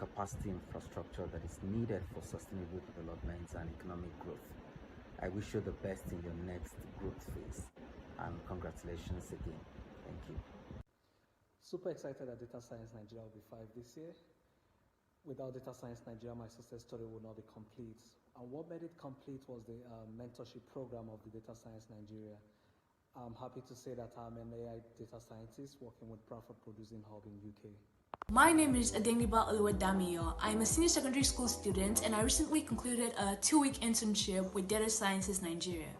capacity infrastructure that is needed for sustainable development and economic growth. I wish you the best in your next growth phase, and congratulations again. Thank you. Super excited that Data Science Nigeria will be 5 this year. Without Data Science Nigeria, my success story would not be complete. And what made it complete was the mentorship program of the Data Science Nigeria. I'm happy to say that I'm an AI data scientist working with Bradford Producing Hub in UK. My name is Adeniba Oluwadamiyo. I'm a senior secondary school student and I recently concluded a 2-week internship with Data Sciences Nigeria.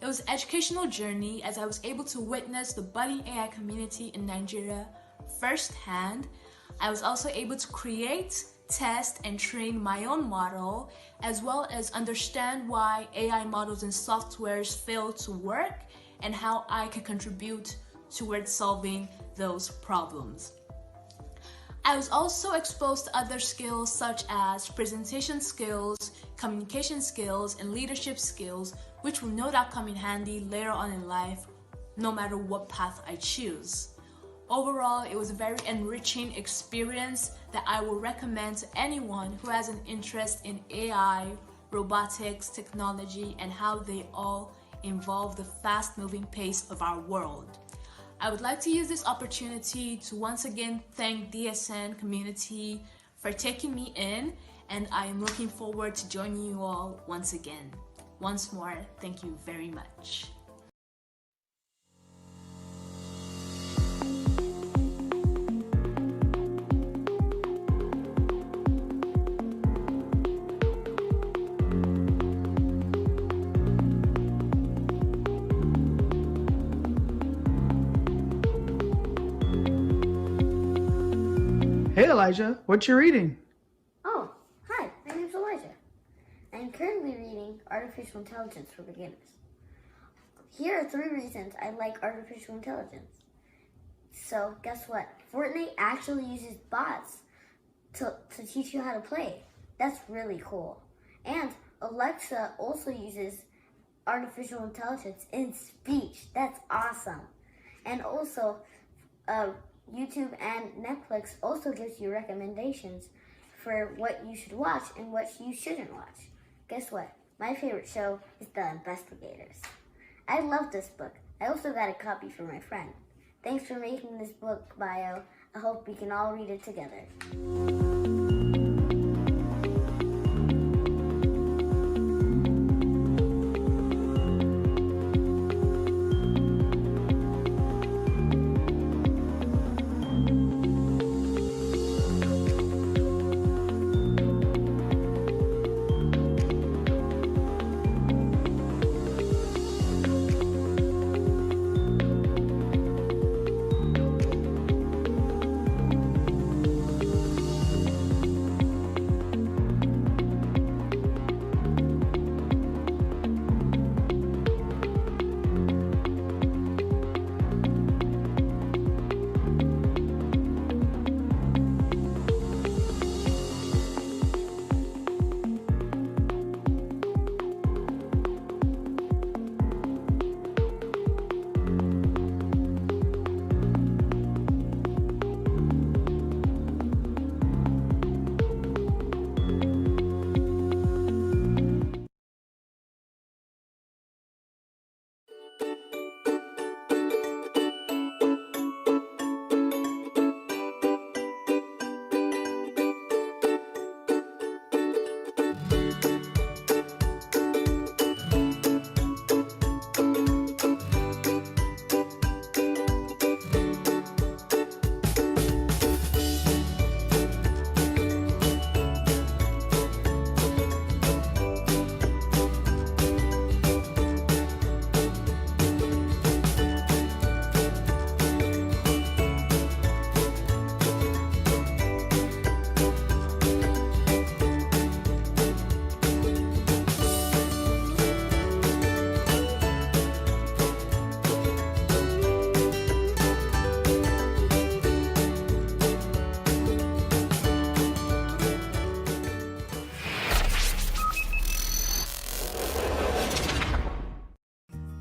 It was an educational journey as I was able to witness the budding AI community in Nigeria firsthand. I was also able to create, test, and train my own model, as well as understand why AI models and softwares fail to work and how I can contribute towards solving those problems. I was also exposed to other skills such as presentation skills, communication skills, and leadership skills, which will no doubt come in handy later on in life, no matter what path I choose. Overall, it was a very enriching experience that I will recommend to anyone who has an interest in AI, robotics, technology, and how they all involve the fast-moving pace of our world. I would like to use this opportunity to once again thank DSN community for taking me in, and I am looking forward to joining you all once again. Once more, thank you very much. Hey Elijah, what you reading? Oh, hi, my name's Elijah. I'm currently reading Artificial Intelligence for Beginners. Here are 3 reasons I like artificial intelligence. So, guess what? Fortnite actually uses bots to teach you how to play. That's really cool. And Alexa also uses artificial intelligence in speech. That's awesome. And also, YouTube and Netflix also gives you recommendations for what you should watch and what you shouldn't watch. Guess what? My favorite show is The Investigators. I love this book. I also got a copy for my friend. Thanks for making this book bio. I hope we can all read it together.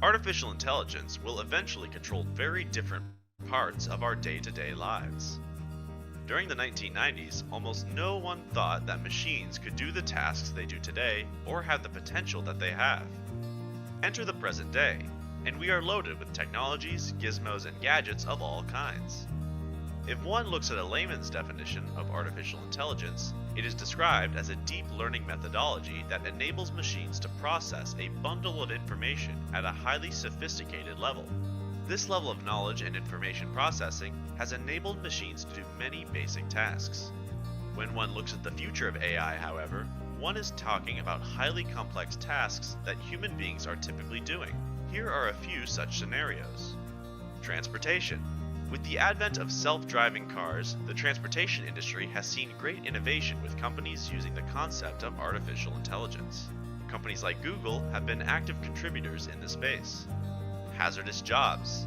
Artificial intelligence will eventually control very different parts of our day-to-day lives. During the 1990s, almost no one thought that machines could do the tasks they do today or have the potential that they have. Enter the present day, and we are loaded with technologies, gizmos, and gadgets of all kinds. If one looks at a layman's definition of artificial intelligence, it is described as a deep learning methodology that enables machines to process a bundle of information at a highly sophisticated level. This level of knowledge and information processing has enabled machines to do many basic tasks. When one looks at the future of AI, however, one is talking about highly complex tasks that human beings are typically doing. Here are a few such scenarios. Transportation. With the advent of self-driving cars, the transportation industry has seen great innovation with companies using the concept of artificial intelligence. Companies like Google have been active contributors in this space. Hazardous jobs.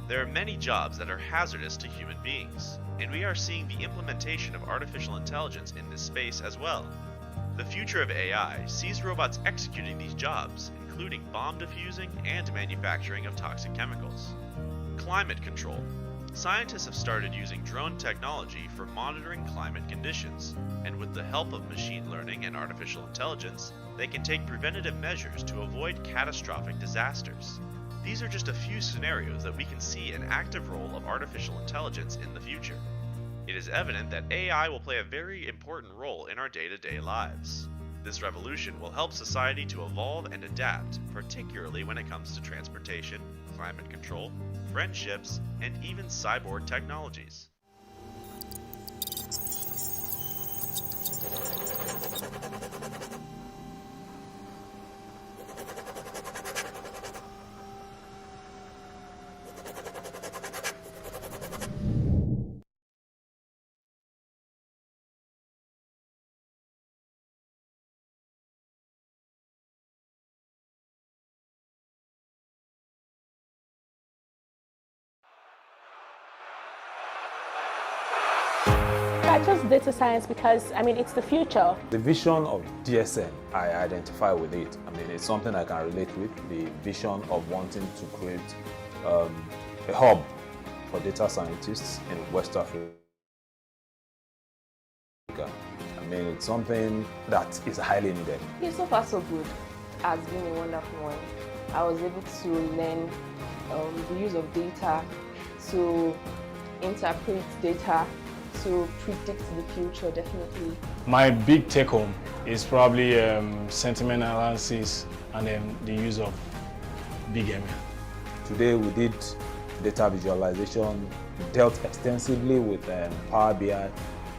There are many jobs that are hazardous to human beings, and we are seeing the implementation of artificial intelligence in this space as well. The future of AI sees robots executing these jobs, including bomb defusing and manufacturing of toxic chemicals. Climate control. Scientists have started using drone technology for monitoring climate conditions, and with the help of machine learning and artificial intelligence, they can take preventative measures to avoid catastrophic disasters. These are just a few scenarios that we can see an active role of artificial intelligence in the future. It is evident that AI will play a very important role in our day-to-day lives. This revolution will help society to evolve and adapt, particularly when it comes to transportation, climate control, friendships, and even cyborg technologies. I chose data science because, it's the future. The vision of DSN, I identify with it. It's something I can relate with, the vision of wanting to create a hub for data scientists in West Africa. It's something that is highly needed. Yeah, so far so good. It has been a wonderful one. I was able to learn the use of data, to interpret data, to predict the future, definitely. My big take home is probably sentiment analysis and then the use of big ML. Today we did data visualization, dealt extensively with Power BI.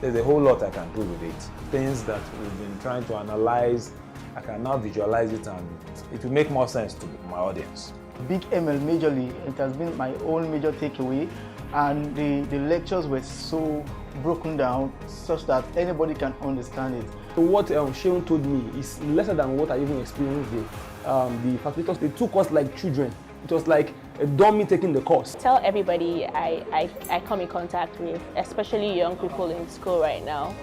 There's a whole lot I can do with it. Things that we've been trying to analyze, I can now visualize it and it will make more sense to my audience. Big ML majorly, it has been my own major takeaway, and the lectures were so broken down such that anybody can understand it. What Sheon told me is lesser than what I even experienced the facilitators. They took us like children. It was like a dummy taking the course. Tell everybody I come in contact with, especially young people in school right now,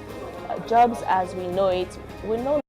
jobs as we know it, we know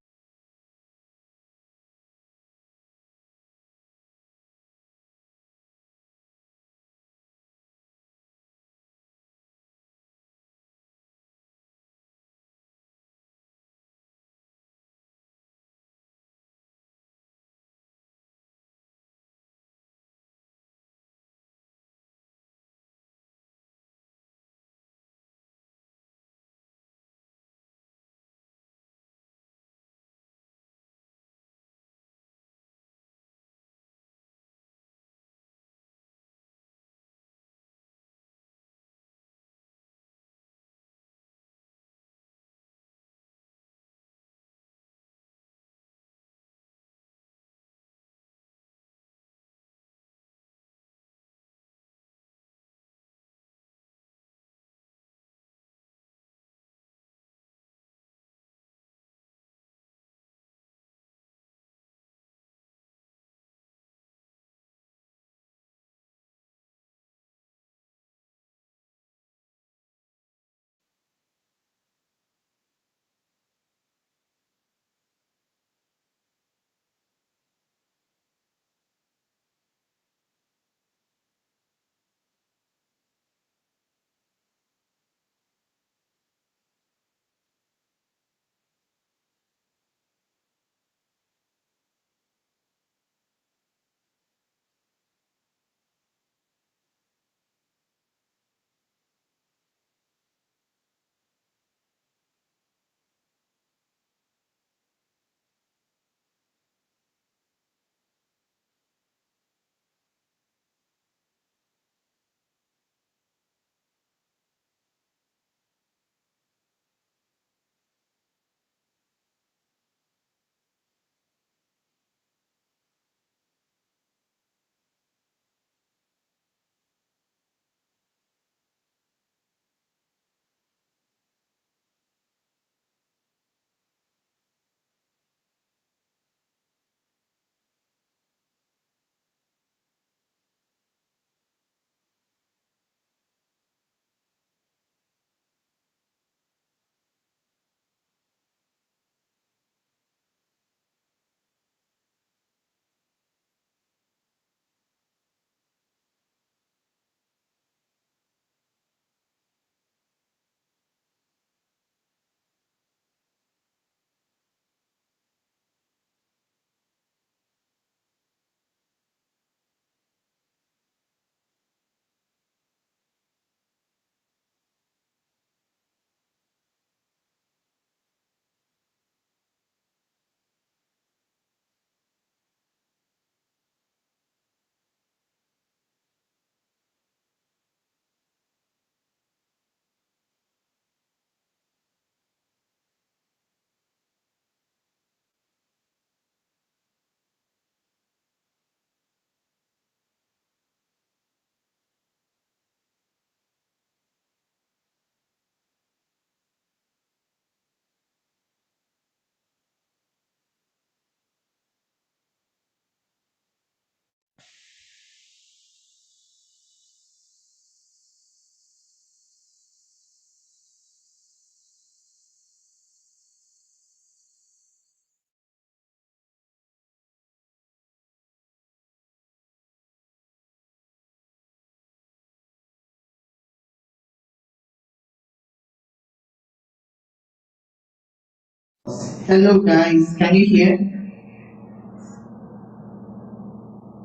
Hello guys, can you hear?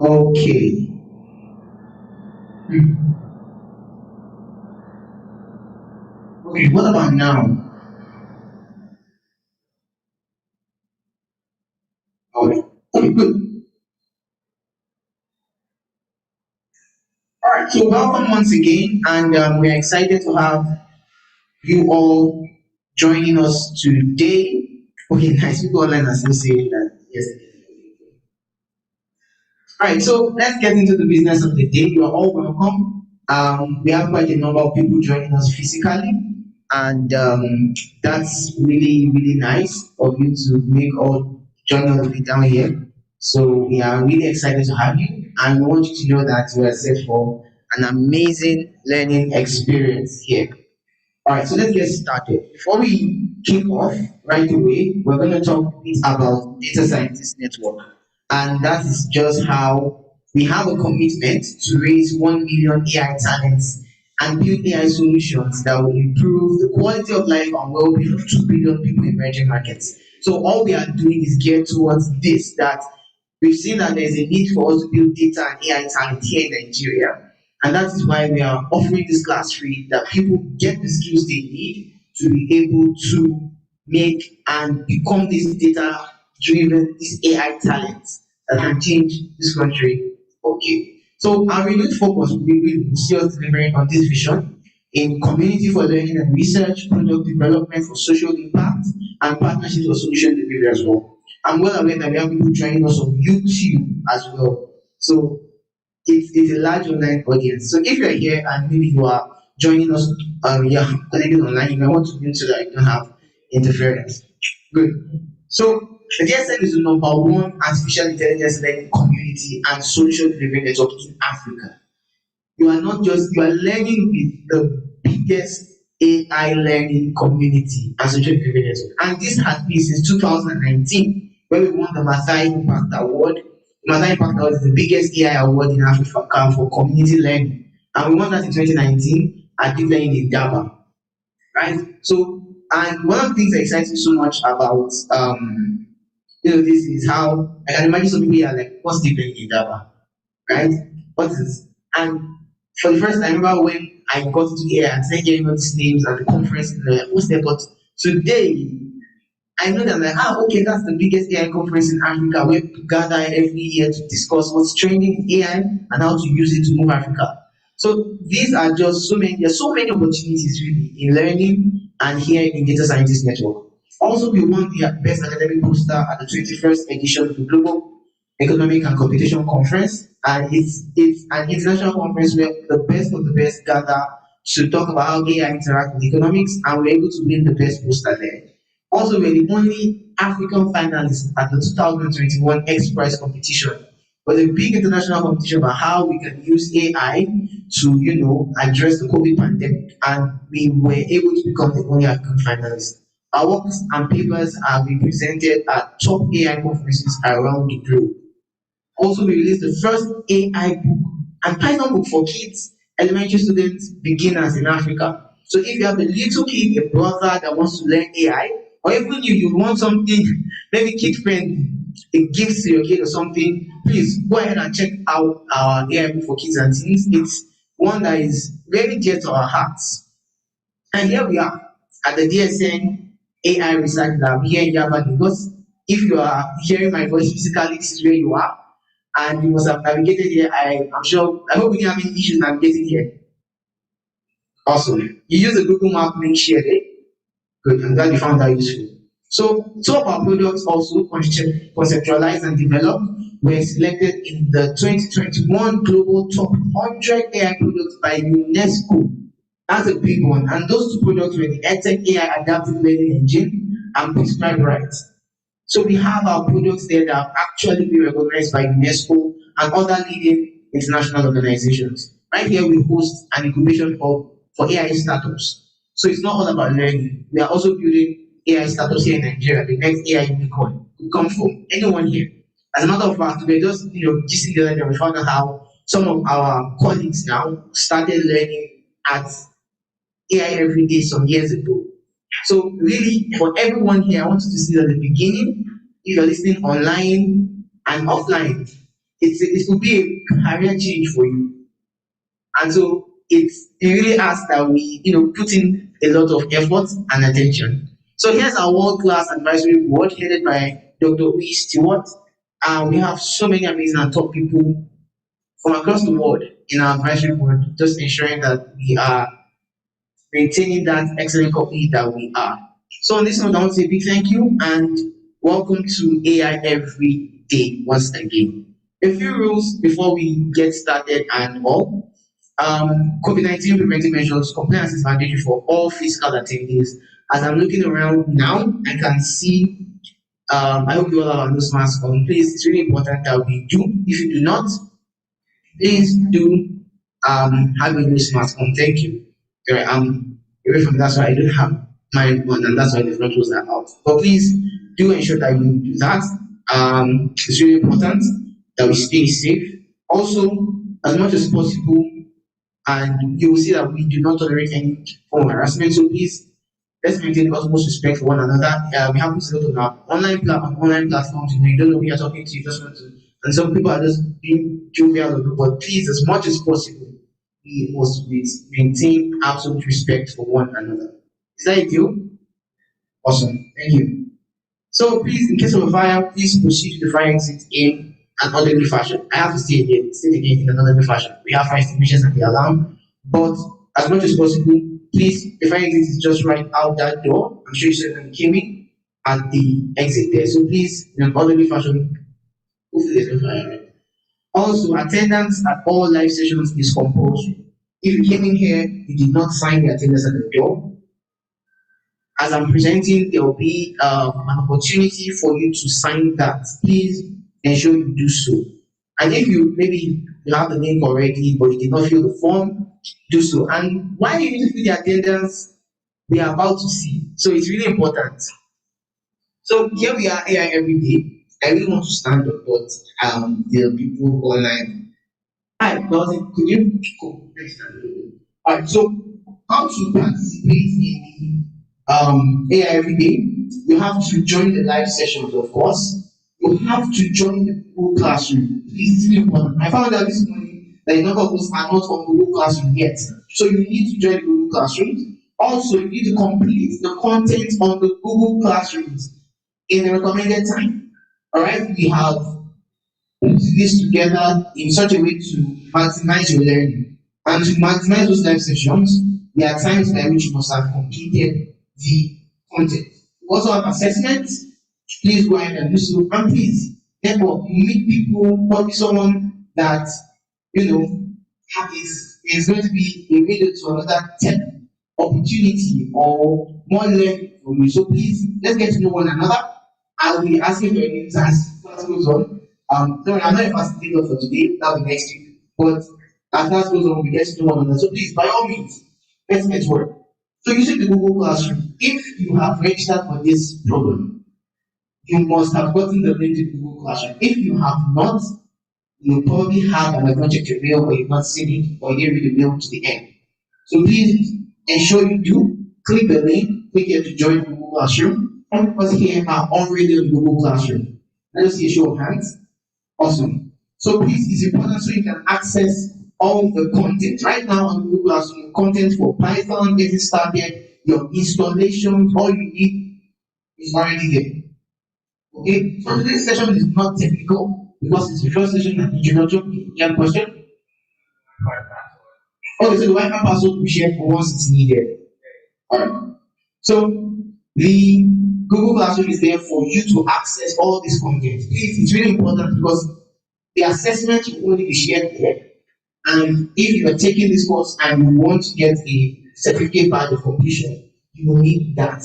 Okay. Hmm. Okay, what about now? Okay, okay, good. Alright, so welcome once again, and we're excited to have you all joining us today. Okay, nice. People online are still saying that. Yes. All right, so let's get into the business of the day. You are all welcome. We have quite a number of people joining us physically, and that's really, really nice of you to make all join all the way down here. So we are really excited to have you, and we want you to know that you are set for an amazing learning experience here. All right, so let's get started. Before we kick off right away, we're going to talk a bit about Data Scientist Network. And that is just how we have a commitment to raise 1 million AI talents and build AI solutions that will improve the quality of life and well-being of 2 billion people in emerging markets. So all we are doing is geared towards this, that we've seen that there's a need for us to build data and AI talent here in Nigeria. And that is why we are offering this class free, that people get the skills they need to be able to make and become this data driven, this AI talent that can change this country. Okay. So our renewed focus will be see us delivering on this vision in community for learning and research, product development for social impact, and partnerships for solution delivery as well. I'm well aware that we have people joining us on YouTube as well. So it's a large online audience. So if you're here and maybe you are joining us, you're connected online, you may want to mute so that you don't have interference. Good. So the DSN is the number one artificial intelligence learning community and solution delivery network in Africa. You are not just you are learning with the biggest AI learning community and social delivery network. And this has been since 2019, where we won the Masai Impact Award. The Masai Impact Award is the biggest AI award in Africa for community learning. And we won that in 2019 at Deep Learning in Daba. Right? So, and one of the things that excites me so much about this is how I can imagine some people are like, what's Deep Learning in Daba? Right? What is this? And for the first time, I remember when I got into AI and started hearing all these names and the conference, what's there? But today, I know that, like, okay, that's the biggest AI conference in Africa where people gather every year to discuss what's trending in AI and how to use it to move Africa. So these are just so many, there's so many opportunities really in learning and here in Data Scientist Network. Also, we won the Best Academic Poster at the 21st edition of the Global Economic and Competition Conference, and it's an international conference where the best of the best gather to talk about how AI interact with economics, and we're able to win the best poster there. Also, we're the only African finalists at the 2021 X Prize competition. But a big international competition about how we can use AI to, address the COVID pandemic, and we were able to become the only African finalist. Our works and papers have been presented at top AI conferences around the globe. Also, we released the first AI book and Python book for kids, elementary students, beginners in Africa. So if you have a little kid, a brother that wants to learn AI, or even you want something maybe kid friendly, a gift to your kid or something, please go ahead and check out our AI book for kids and teens. It's one that is very dear to our hearts. And here we are at the DSN AI Research Lab here in Java, because if you are hearing my voice physically, this is where you are, and you must have navigated here. I'm sure, I hope you didn't have any issues navigating here. Awesome. You use the Google Map link shared, eh? Good, I'm glad you found that useful. So, two of our products also conceptualized and developed were selected in the 2021 Global Top 100 AI Products by UNESCO. That's a big one. And those two products were the EdTech AI Adaptive Learning Engine and Prescribed Rights. So we have our products there that have actually been recognized by UNESCO and other leading international organizations. Right here, we host an incubation hub for AI startups. So it's not all about learning. We are also building AI startups here in Nigeria. The next AI unicorn could come from anyone here. As a matter of fact, we're just gisting the other day, we found out how some of our colleagues now started learning at AI every day some years ago. So really, for everyone here, I want you to see at the beginning, if you're listening online and offline, it will be a career change for you. And so it really asks that we, put in a lot of effort and attention. So here's our world-class advisory board headed by Dr. Uyi Stewart. We have so many amazing and top people from across the world in our advisory board, just ensuring that we are maintaining that excellent copy that we are. So on this note, I want to say a big thank you and welcome to AI Every Day once again. A few rules before we get started and all. COVID-19 preventive measures, compliance is mandatory for all physical attendees. As I'm looking around now, I can see, I hope you all have nose mask on. Please, it's really important that we do. If you do not, please do have your nose mask on. Thank you. Okay, away from that's why I don't have mine on, and that's why the front rows are out. But please do ensure that you do that. It's really important that we stay safe. Also, as much as possible, and you will see that we do not tolerate any form of harassment. So please, let's maintain the utmost respect for one another. We have this a lot on our online platforms. You don't know who you're talking to. You just want to, and some people are just being jovial. But please, as much as possible, we must maintain absolute respect for one another. Is that a deal? Awesome. Thank you. So please, in case of a fire, please proceed to the fire exit in an orderly fashion. I have to say it again in an orderly fashion. We have fire extinguishers and the alarm, but as much as possible, please, the fire exit is just right out that door. I'm sure you said when you came in at the exit there. So please, in an orderly fashion, hopefully there's no fire. Right? Also, attendance at all live sessions is compulsory. If you came in here, you did not sign the attendance at the door. As I'm presenting, there will be an opportunity for you to sign that. Please ensure you do so. And if maybe you have the link already, but you did not fill the form, do so. And why you need to fill the attendance, we are about to see. So it's really important. So here we are, AI Every Day. I really want to stand up, but there are people online. Hi, could you go next time? All right, so how to participate in AI Every Day? You have to join the live sessions, of course. You have to join the Google Classroom. Please, it's really important. I found out this morning that a number of us are not on Google Classroom yet. So you need to join the Google Classroom. Also, you need to complete the content on the Google Classrooms in the recommended time. All right, we have put this together in such a way to maximize your learning. And to maximize those live sessions, there are times by which you must have completed the content. We also have assessments. Please go ahead and do so. And please, therefore, meet people, probably someone that is going to be a window to another tech opportunity or more learning from you. So please, let's get to know one another. I will be asking for your names as class goes on. No, I'm not a facilitator for today, that'll be next week. But as class goes on, we get to know one another. So please, by all means, let's get to work. So using the Google Classroom, if you have registered for this program, you must have gotten the link to the Google Classroom. If you have not, you probably have an not checked your mail or you've not seen it or you didn't read the mail to the end. So please ensure you do. Click the link, click here to join the Google Classroom. All of us here are already in the Google Classroom. Let us see a show of hands. Awesome. So please, it's important so you can access all the content. Right now on Google Classroom, content for Python, getting started, your installation, all you need is already there. Okay, so today's session is not technical because it's the first session and introduction. You have a question? Okay, so the Wi-Fi password will be shared once it's needed. Alright. So the Google Classroom is there for you to access all this content. Please, it's really important because the assessment will only be shared there. And if you are taking this course and you want to get a certificate badge of completion, you will need that,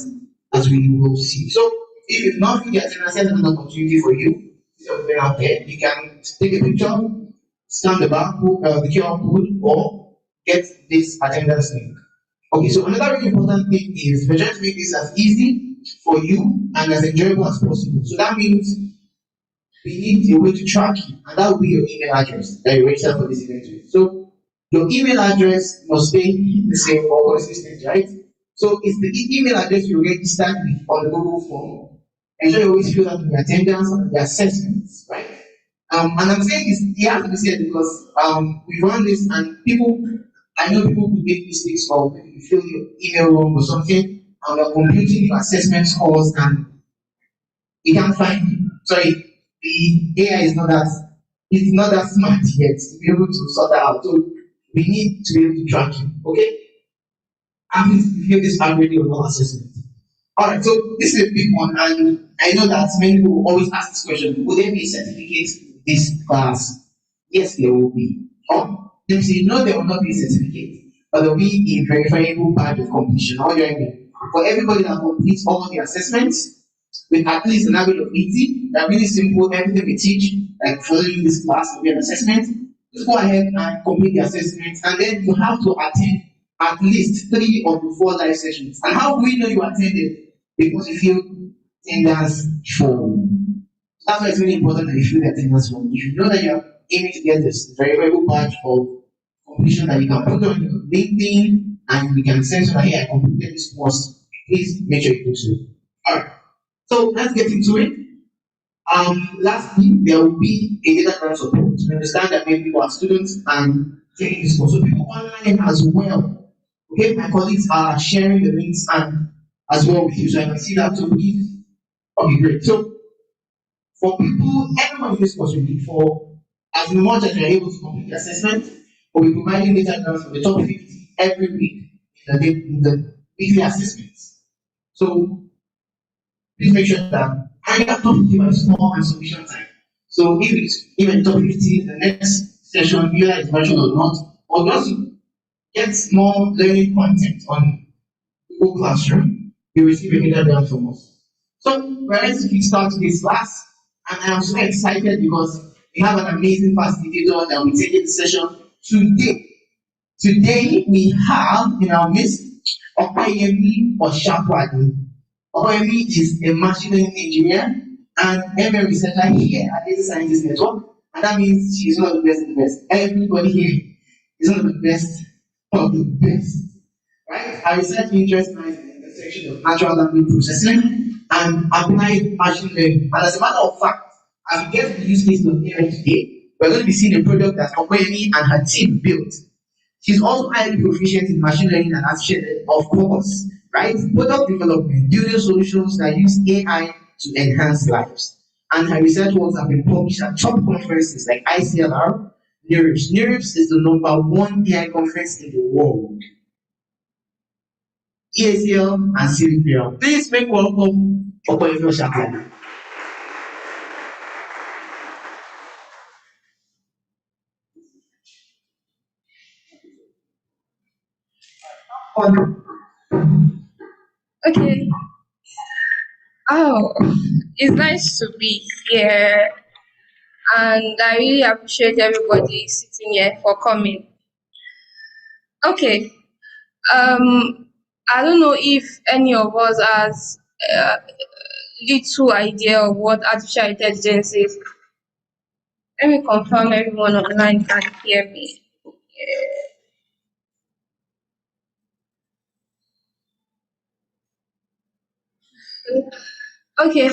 as we will see. So if you've not filled the attendance, there's an opportunity for you. Somewhere out there, you can take a picture, scan the barcode, the QR code, or get this attendance link. Okay, so another really important thing is we're trying to make this as easy for you and as enjoyable as possible. So that means we need a way to track you, and that will be your email address that you register for this event with. So your email address must stay the same or consistent, right? So it's the email address you registered with on the Google form. Ensure you always fill out the attendance and the assessments, right? And I'm saying this, you have to be said because we run this and people, I know people could make mistakes or maybe you fill your email wrong or something, and you're computing your assessment scores and you can't find it. Sorry, the AI is not that, it's not that smart yet to be able to sort that out. So we need to be able to track it, okay? And please fill this already on all assessment. Alright, so this is a big one, and I know that many people always ask this question: will there be a certificate in this class? Yes, there will be. Or let me say, no, there will not be a certificate, but there will be a verifiable badge of completion. What do I mean? For everybody that completes all the assessments with at least an average of 80, they're really simple. Everything we teach, like following this class, will be an assessment. Just go ahead and complete the assessment, and then you have to attend at least 3 of the 4 live sessions. And how do we know you attended? Because you feel attendance form. That's why it's really important that you feel the attendance form. If you know that you're aiming to get this very, very good badge of completion that you can put on your LinkedIn and you can send so that, hey, I completed this course, please make sure you do so. Alright, so let's get into it. Lastly, there will be a data grant support. We understand that many people are students and taking this course. So people online as well. Okay, my colleagues are sharing the links and as well with you, so I can see that. So please, okay, great. So for people, everyone in this course will be for as much as you're able to complete the assessment, we'll be providing data grants for the top 50 every week in the weekly assessments. So please make sure that I have top 50 by small and sufficient time. So if it's even top 50, the next session, whether it's virtual or not, or just get more learning content on Google Classroom, you receive a data grant from us. So we're ready to kickstart today's class, and I am so excited because we have an amazing facilitator that will be taking the session today. Today we have in our midst Opayemi Oshapwadi. Opayemi is a machine learning engineer and ML researcher here at Data Scientist Network, and that means she's one of the best of the best. Everybody here is one of the best of the best. Right? Our research interest lies in the intersection of natural language processing and applied machine learning. And as a matter of fact, as we get to the use case of AI today, we're going to be seeing a product that Okwemi and her team built. She's also highly proficient in machine learning and artificial learning, of course, right? Product development, building solutions that use AI to enhance lives. And her research works have been published at top conferences like ICLR, NeurIPS. NeurIPS is the #1 AI conference in the world. EACL and CVPL. Please make welcome Opayemi Oshapwadi. Okay. Oh, it's nice to be here, and I really appreciate everybody sitting here for coming. Okay. I don't know if any of us has little idea of what artificial intelligence is. Let me confirm everyone online can hear me. Okay.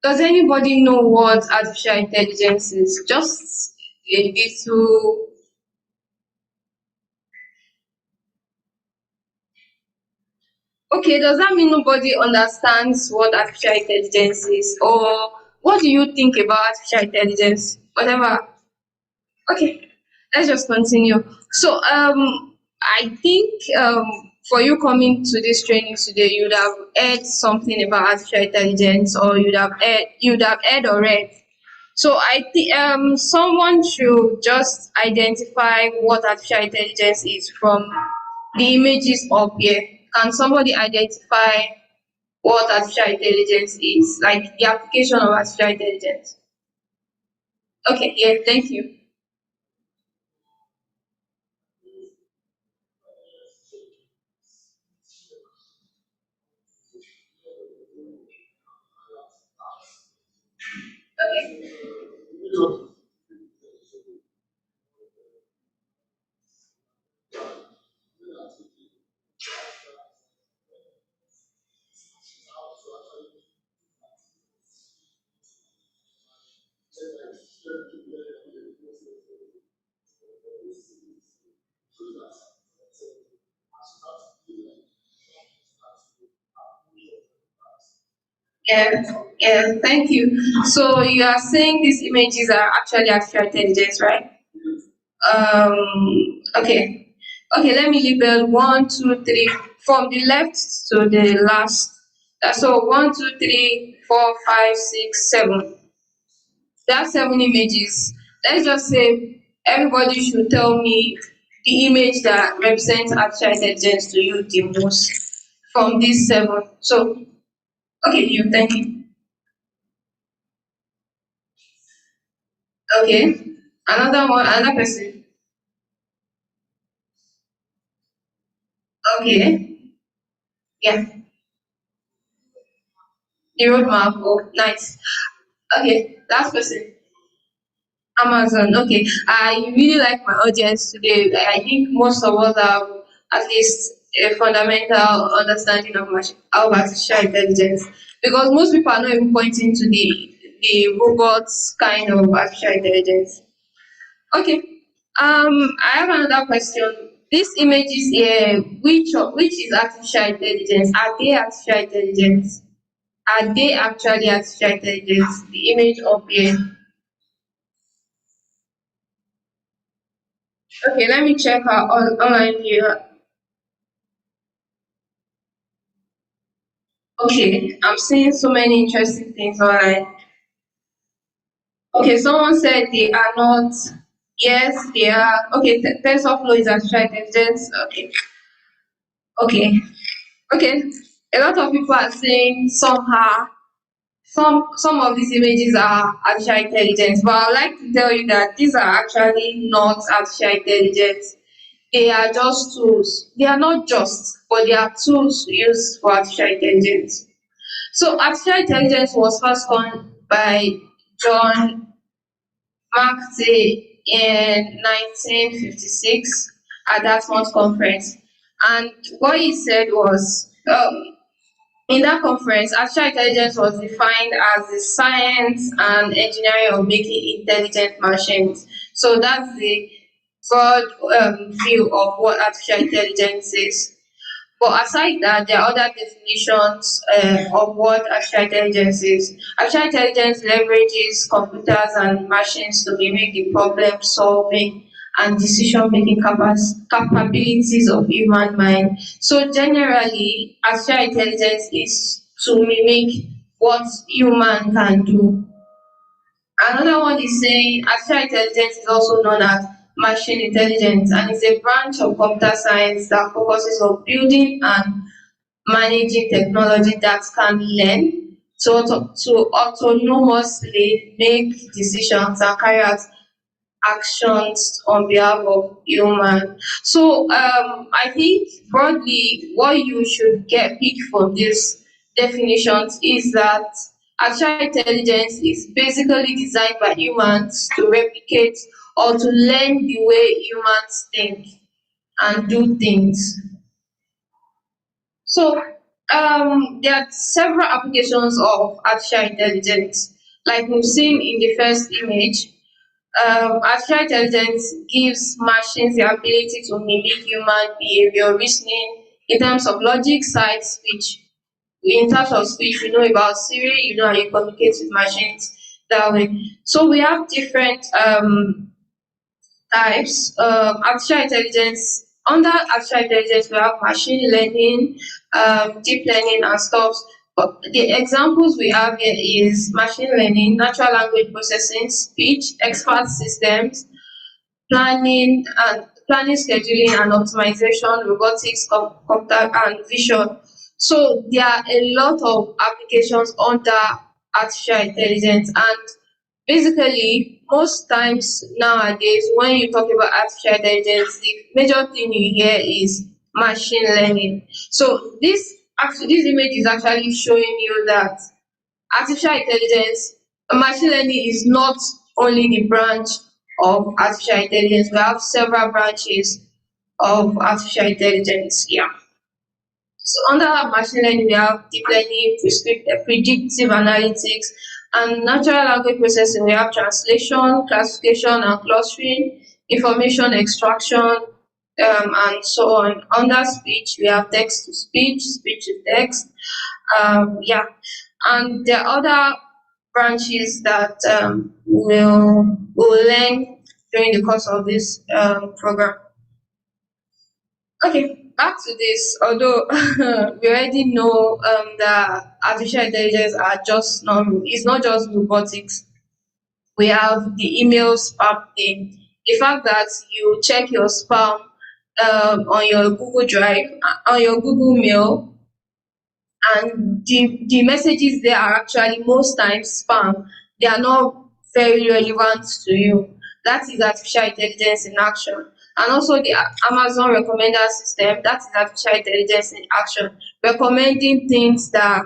Does anybody know what artificial intelligence is? Just a little. Okay, does that mean nobody understands what artificial intelligence is? Or what do you think about artificial intelligence? Whatever. Okay, let's just continue. So I think for you coming to this training today, you would have heard something about artificial intelligence, or you'd have heard or read. So I think someone should just identify what artificial intelligence is from the images up here. Can somebody identify what artificial intelligence is, like the application of artificial intelligence? Okay, yeah, thank you. Okay. Yeah, thank you. So you are saying these images are actually artificial intelligence, right? Okay. Okay, let me label one, two, three, from the left to the last. So one, two, three, four, five, six, seven. There are seven images. Let's just say everybody should tell me the image that represents artificial intelligence to you the most from these seven. So, okay, you, thank you. Okay, another one, another person. Okay, yeah, the roadmap. Oh, nice. Okay, last person. Amazon. Okay, I really like my audience today. I think most of us have at least a fundamental understanding of artificial intelligence, because most people are not even pointing to the robots kind of artificial intelligence. Okay, I have another question. These images here, which is artificial intelligence? Are they artificial intelligence? Are they actually artificial intelligence? The image up here. Okay, let me check our online viewer. Okay, I'm seeing so many interesting things online. Okay, someone said they are not. Yes, they are. Okay, TensorFlow is artificial intelligence. Okay, okay, okay. A lot of people are saying somehow some of these images are artificial intelligence, but I'd like to tell you that these are actually not artificial intelligence. They are just tools. They are not just, but they are tools used for artificial intelligence. So artificial intelligence was first coined by John McAtee in 1956 at that month's conference. And what he said was, in that conference, artificial intelligence was defined as the science and engineering of making intelligent machines. So that's the broad view of what artificial intelligence is. But aside that, there are other definitions of what artificial intelligence is. Artificial intelligence leverages computers and machines to mimic the problem solving and decision making capabilities of human mind. So generally, artificial intelligence is to mimic what human can do. Another one is saying artificial intelligence is also known as machine intelligence, and is a branch of computer science that focuses on building and managing technology that can learn to autonomously make decisions and carry out actions on behalf of human. So I think broadly what you should get pick from these definitions is that artificial intelligence is basically designed by humans to replicate or to learn the way humans think and do things. So there are several applications of artificial intelligence. Like we've seen in the first image, artificial intelligence gives machines the ability to mimic human behavior, reasoning in terms of logic, sight, speech. In terms of speech, we know about Siri, you know how you communicate with machines that way. So we have different types. Artificial intelligence. Under artificial intelligence, we have machine learning, deep learning, and stuff. But the examples we have here is machine learning, natural language processing, speech, expert systems, planning, scheduling, and optimization, robotics, computer, and vision. So there are a lot of applications under artificial intelligence, and basically most times nowadays when you talk about artificial intelligence, the major thing you hear is machine learning. So this image is actually showing you that artificial intelligence, machine learning is not only the branch of artificial intelligence. We have several branches of artificial intelligence. Yeah. So under machine learning, we have deep learning, predictive analytics, and natural language processing. We have translation, classification, and clustering, information extraction, and so on. Under speech, we have text to speech, speech to text. Yeah. And there are other branches that will learn during the course of this program. Okay, back to this. Although we already know that artificial intelligence are just not, it's not just robotics. We have the email spam thing. The fact that you check your spam on your Google Drive, on your Google Mail, and the messages there are actually most times spam. They are not very relevant to you. That is artificial intelligence in action. And also the Amazon recommender system, that is artificial intelligence in action, recommending things that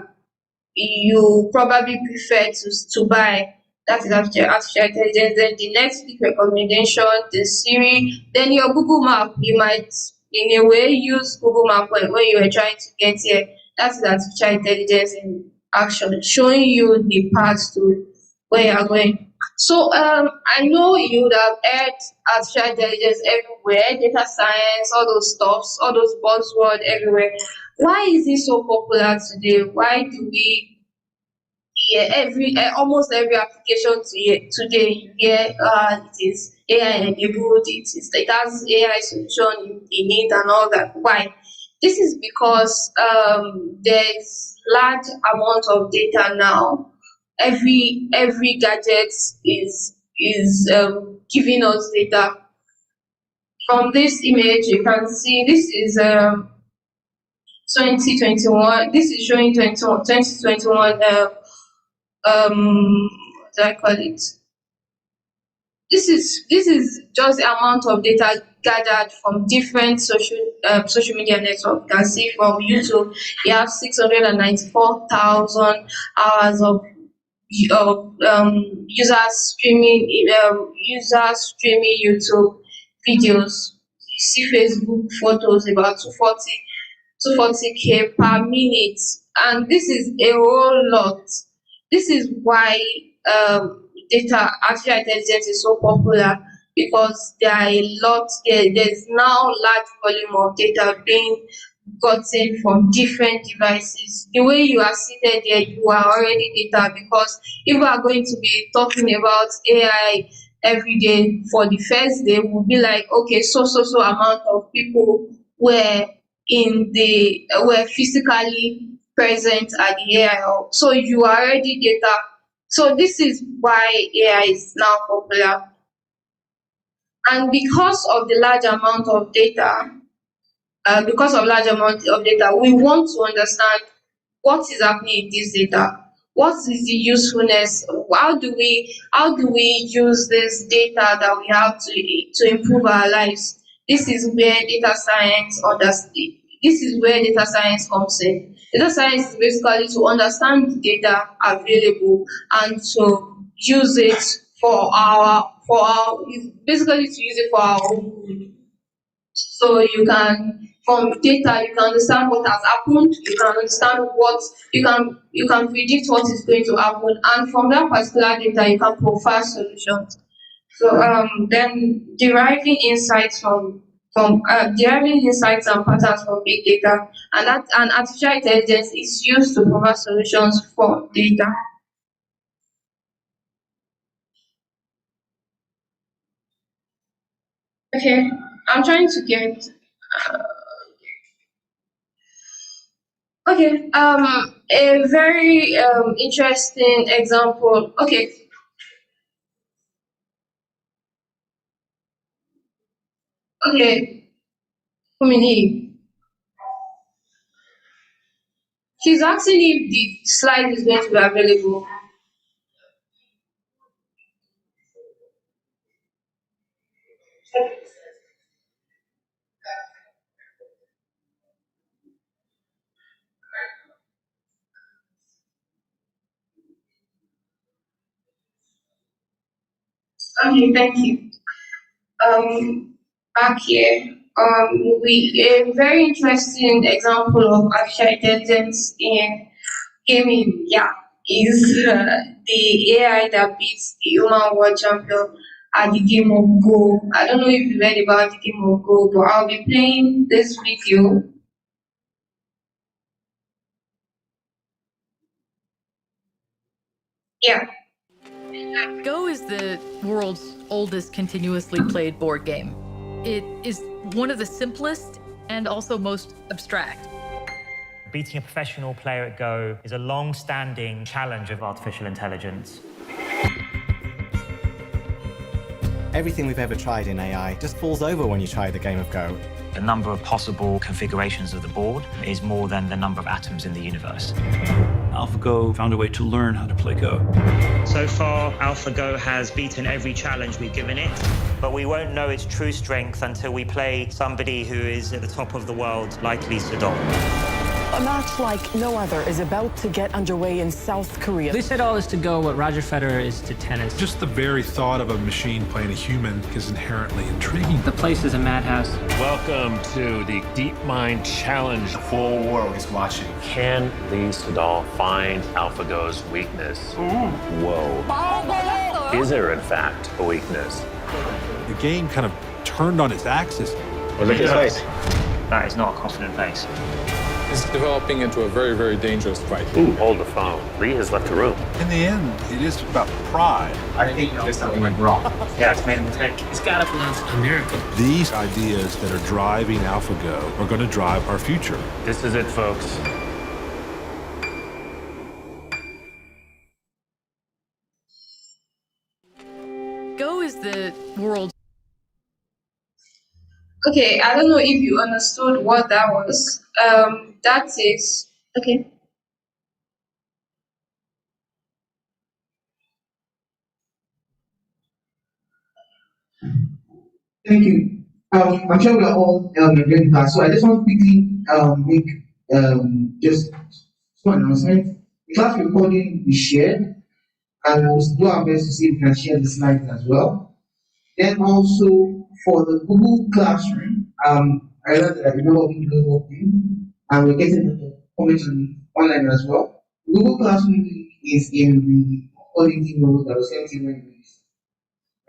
you probably prefer to buy. That is artificial intelligence. Then the next week recommendation, the Siri, then your Google Map. You might, in a way, use Google Map when you are trying to get here. That is artificial intelligence in action, showing you the path to where you are going. So I know you would have heard artificial intelligence everywhere, data science, all those stuffs, all those buzzwords everywhere. Why is it so popular today? Why do we hear almost every application today you hear it is AI enabled, it has AI solution in it and all that. Why? This is because there's large amount of data now. Every gadget is giving us data. From this image, you can see this is 2021. This is showing 2021. What do I call it? This is just the amount of data gathered from different social media networks. You can see from YouTube, you have 694,000 hours of users streaming YouTube videos. You see Facebook photos about 240k per minute, and this is a whole lot. This is why data artificial intelligence is so popular, because there are a lot there's now large volume of data being gotten from different devices. The way you are seated there, you are already data, because if we are going to be talking about AI every day, for the first day we'll be like, okay, so amount of people were were physically present at the AI hub. So you are already data. So this is why AI is now popular. And because of large amount of data, we want to understand what is happening in this data. What is the usefulness? How do we use this data that we have to improve our lives? This is where data science understand. This is where data science comes in. Data science is basically to understand the data available and to use it basically to use it for our own good. So from data, you can understand what has happened, you can understand you can predict what is going to happen, and from that particular data, you can provide solutions. So then deriving insights and patterns from big data, and artificial intelligence is used to provide solutions for data. Okay, I'm trying to get. Okay, a very interesting example. Okay, okay, Kumini. She's asking if the slide is going to be available. Okay, thank you. Back here, we a very interesting example of artificial intelligence in gaming. Yeah, is the AI that beats the human world champion at the game of Go. I don't know if you read about the game of Go, but I'll be playing this video. Yeah. Go is the world's oldest continuously played board game. It is one of the simplest and also most abstract. Beating a professional player at Go is a long-standing challenge of artificial intelligence. Everything we've ever tried in AI just falls over when you try the game of Go. The number of possible configurations of the board is more than the number of atoms in the universe. AlphaGo found a way to learn how to play Go. So far, AlphaGo has beaten every challenge we've given it, but we won't know its true strength until we play somebody who is at the top of the world, like Lee Sedol. A match like no other is about to get underway in South Korea. Lee Sedol is to Go what Roger Federer is to tennis. Just the very thought of a machine playing a human is inherently intriguing. The place is a madhouse. Welcome to the DeepMind Challenge. The full world is watching. Can Lee Sedol find AlphaGo's weakness? Whoa. Is there, in fact, a weakness? The game kind of turned on its axis. Well, look at his face. That is not a confident face. It's developing into a very, very dangerous fight. Ooh, hold the phone. Lee has left the room. In the end, it is about pride. I think there's something went wrong. Yeah, it's made a mistake. It's gotta pronounce America. These ideas that are driving AlphaGo are going to drive our future. This is it, folks. Go is the world's Okay, I don't know if you understood what that was. That is okay. Thank you. I'm sure we are all enjoying class, so I just want to quickly make just one announcement. The class recording is shared, and we'll do our best to see if we can share the slides as well. Then also for the Google Classroom, I realized that a number of people are working, and we're getting the comments online as well. Google Classroom is in the quality note that was sent to you when you released.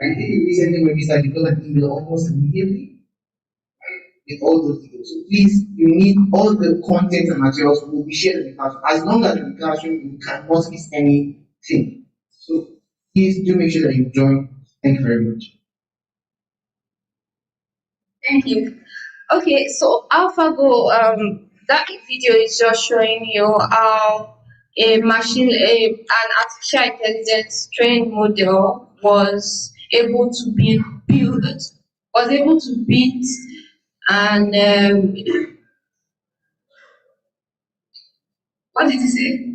Right? If you recently registered, you got an email almost immediately, right, with all those details. So please, you need all the content and materials will be shared in the classroom. As long as in the classroom, you cannot miss anything. So please do make sure that you join. Thank you very much. Thank you. Okay, so AlphaGo, that video is just showing you how an artificial intelligence trained model was able to be built, was able to beat and what did you say?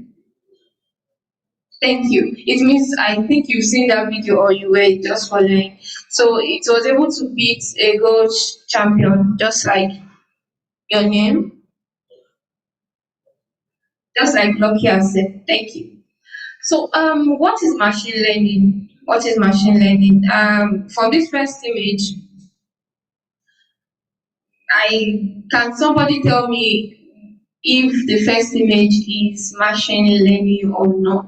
Thank you. It means I think you've seen that video or you were just following. So it was able to beat a gold champion, just like your name, just like Lucky has said. Thank you. So what is machine learning? What is machine learning? From this first image, can somebody tell me if the first image is machine learning or not?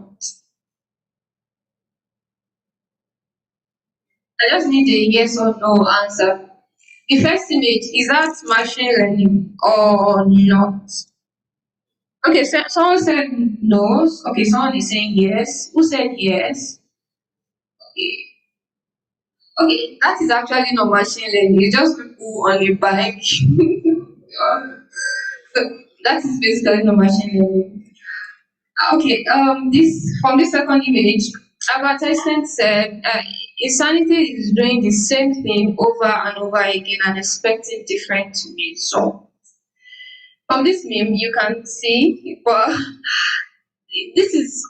I just need a yes or no answer. The first image, is that machine learning or not? Okay, so someone said no. Okay, someone is saying yes. Who said yes? Okay, that is actually not machine learning. It's just people on a bike. So that is basically not machine learning. Okay, this from the second image, advertisement said insanity is doing the same thing over and over again and expecting different results. From this meme, you can see, but this is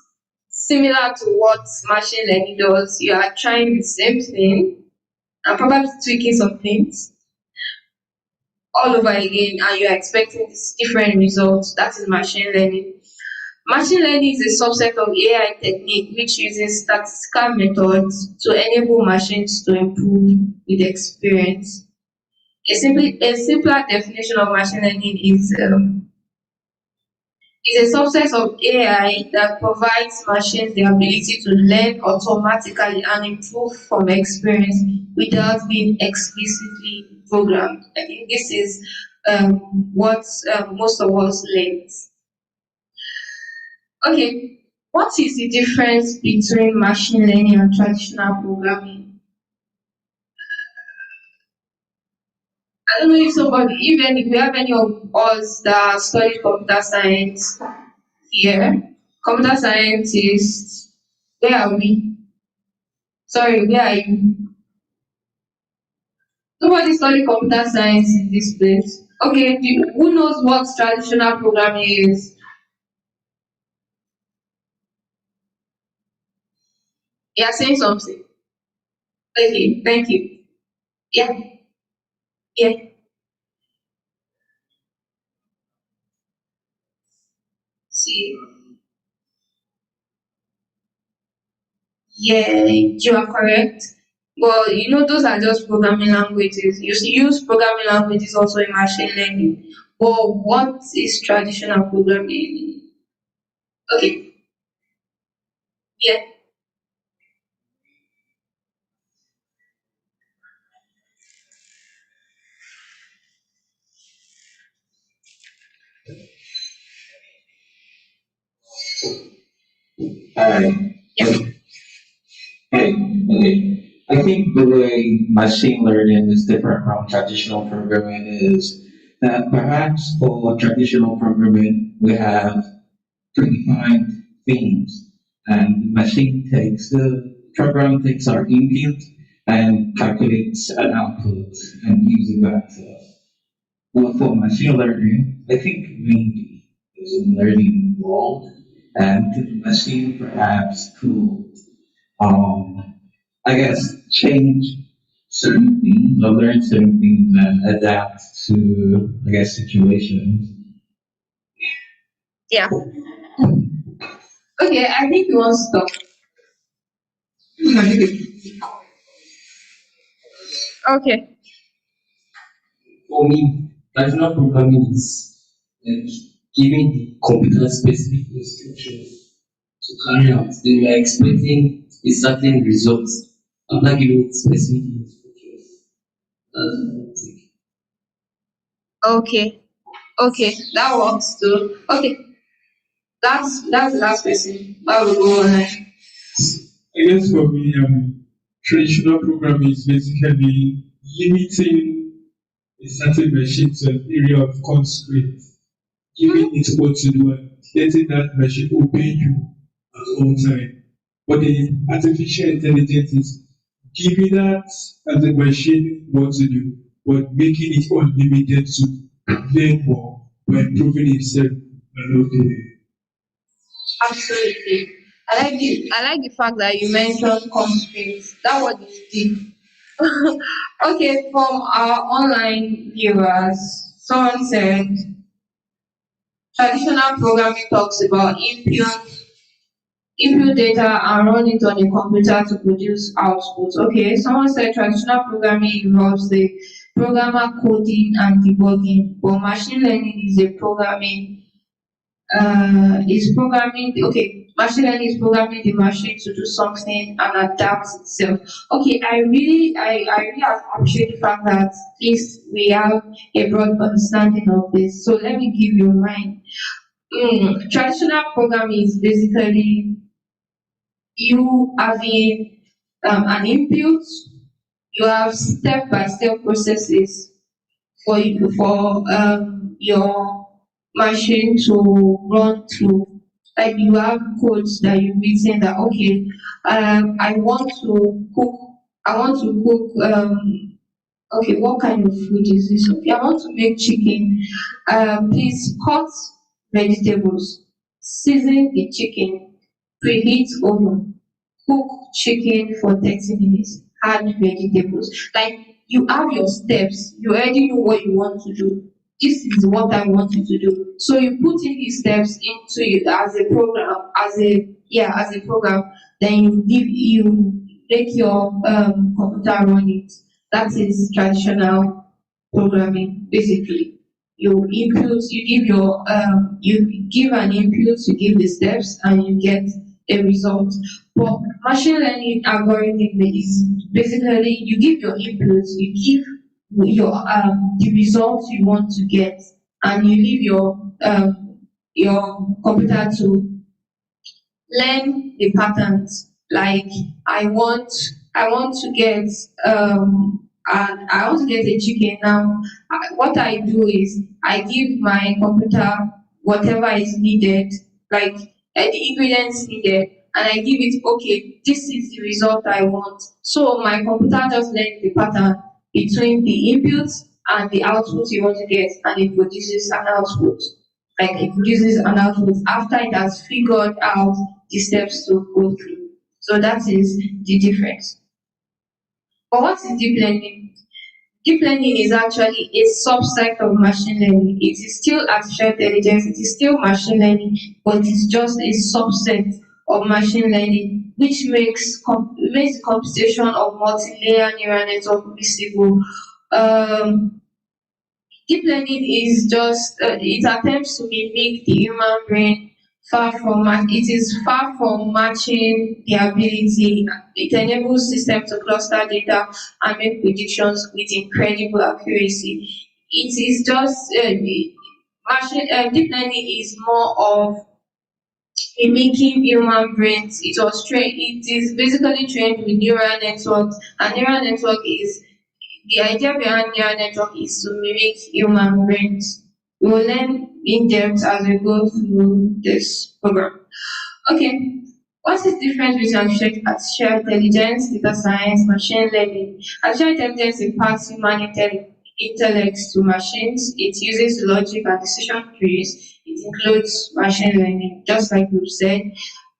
similar to what machine learning does. You are trying the same thing and probably tweaking some things all over again, and you are expecting this different results. That is machine learning. Machine learning is a subset of AI technique which uses statistical methods to enable machines to improve with experience. A simpler definition of machine learning is a subset of AI that provides machines the ability to learn automatically and improve from experience without being explicitly programmed. I think this is what most of us learn. Okay, What is the difference between machine learning and traditional programming? I don't know if we have any of us that study computer science here. Computer scientists, where are we? Sorry, where are you? Nobody study computer science in this place. Okay, who knows what traditional programming is? You are saying something. Okay, thank you. Yeah, yeah. See, yeah, you are correct. But those are just programming languages. You use programming languages also in machine learning. But what is traditional programming? Okay, yeah. Yeah. Okay. I think the way machine learning is different from traditional programming is that perhaps for traditional programming, we have predefined themes, and the program takes our input and calculates an output and gives it back to us. Well, for machine learning, I think maybe there's some learning involved, and the machine perhaps could I guess, change certain things or learn certain things and adapt to, I guess, situations. Yeah. Okay, I think you want to stop. Okay. For me, traditional programming is like giving the computer specific instructions to carry out. They were expecting a certain result. I'm not giving it specific instructions. That's what I think. Okay. Okay, that works too. Okay, that's the last person. I will go on. I guess for me, traditional programming is basically limiting a certain machine to an area of constraint, giving it what to do and letting that machine obey you at all time. But the artificial intelligence is giving that as a machine what to do, but making it unlimited to learn more by improving itself along the way. Absolutely. I like the fact that you mentioned constraints. That was deep. Okay, from our online viewers, someone said traditional programming talks about input data and run it on a computer to produce output. Okay, someone said traditional programming involves the programmer coding and debugging, but machine learning machine learning is programming the machine to do something and adapt itself. Okay, I really appreciate the fact that at least we have a broad understanding of this. So let me give you mine. Traditional programming is basically you having an input, you have step-by-step processes for your machine to run through. Like you have codes that you've written that okay, I want to cook. I want to cook. Okay, what kind of food is this? Okay, I want to make chicken. Please cut vegetables, season the chicken, preheat oven, cook chicken for 30 minutes, add vegetables. Like you have your steps, you already know what you want to do. This is what I want you to do. So you put in these steps into it as a program, as a program, then you make your computer run it. That is traditional programming, basically. You give an input, you give the steps, and you get a result. But machine learning algorithm is basically you give your inputs, you give your the results you want to get, and you leave your computer to learn the patterns. Like I want to get and I want to get a chicken now. What I do is I give my computer whatever is needed, like the ingredients needed, and I give it, okay, this is the result I want. So my computer just learns the pattern between the inputs and the output you want to get, and it produces an output. Like it produces an output after it has figured out the steps to go through. So that is the difference. But what is deep learning? Deep learning is actually a subset of machine learning. It is still artificial intelligence, it is still machine learning, but it's just a subset of machine learning, which makes computation of multi-layer neural network visible. Deep learning is just it attempts to mimic the human brain. It is far from matching the ability. It enables systems to cluster data and make predictions with incredible accuracy. It is just deep learning is more of mimicking human brains. It is basically trained with neural networks, and neural network is the idea behind neural network is to mimic human brains. We will learn in depth as we go through this program. Okay, what is the difference between artificial intelligence, data science, machine learning? Artificial intelligence imparts human intellect to machines. It uses logic and decision trees. It includes machine learning, just like we've said.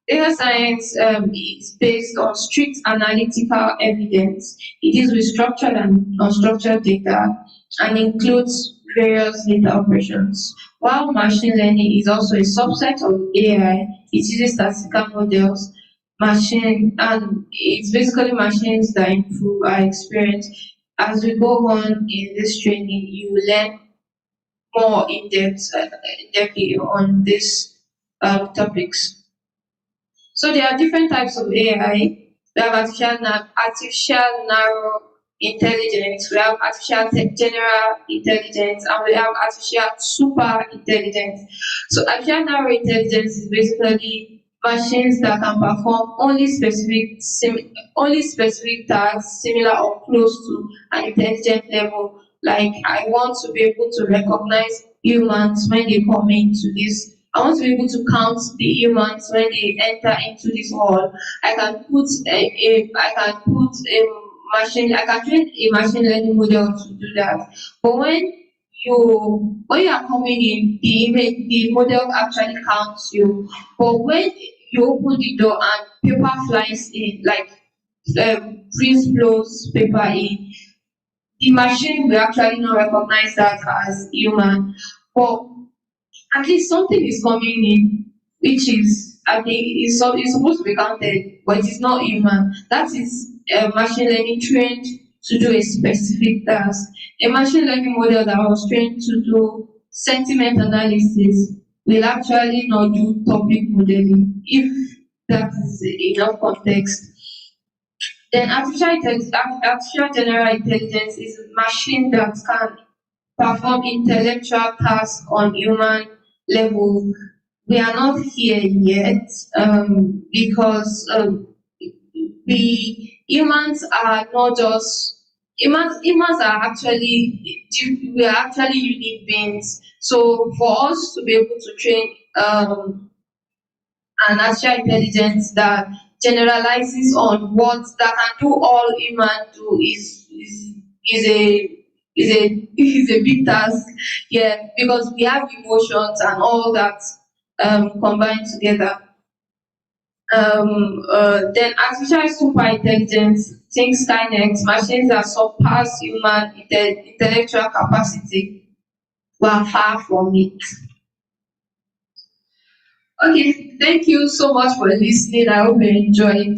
Data science is based on strict analytical evidence. It deals with structured and unstructured data and includes various data operations. While machine learning is also a subset of AI, it uses statistical models, and it's basically machines that improve our experience. As we go on in this training, you will learn more in depth on these topics. So there are different types of AI. We have artificial narrow intelligence, we have general intelligence, and we have artificial super intelligence. So artificial narrow intelligence is basically machines that can perform only specific tasks similar or close to an intelligent level. Like I want to be able to recognize humans when they come into this. I want to be able to count the humans when they enter into this hall. I can put I can train a machine learning model to do that. But when you are coming in, the model actually counts you. But when you open the door and paper flies in, like breeze blows paper in, the machine will actually not recognize that as human. But at least something is coming in, which is, I think, it's supposed to be counted, but it is not human. That is machine learning trained to do a specific task. A machine learning model that was trained to do sentiment analysis will actually not do topic modeling, if that is enough context. Then artificial general intelligence is a machine that can perform intellectual tasks on human level. We are not here yet because we humans are not just humans are actually we are actually unique beings. So for us to be able to train an artificial intelligence that generalizes on what that can do all human do is a is a big task. Yeah, because we have emotions and all that combined together. Then artificial super intelligence, think Skynet, machines that surpass human intellectual capacity. We are far from it. Okay, thank you so much for listening. I hope you enjoyed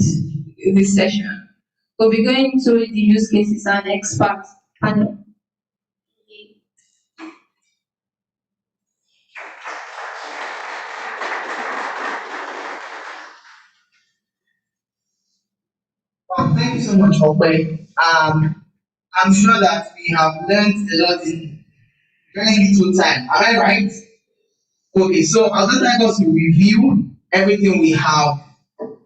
this session. We'll be going to the use cases and expert panel. Well, thank you so much, Hope. I'm sure that we have learned a lot in very little time. Am I right? Okay, so I'll just like us to review everything we have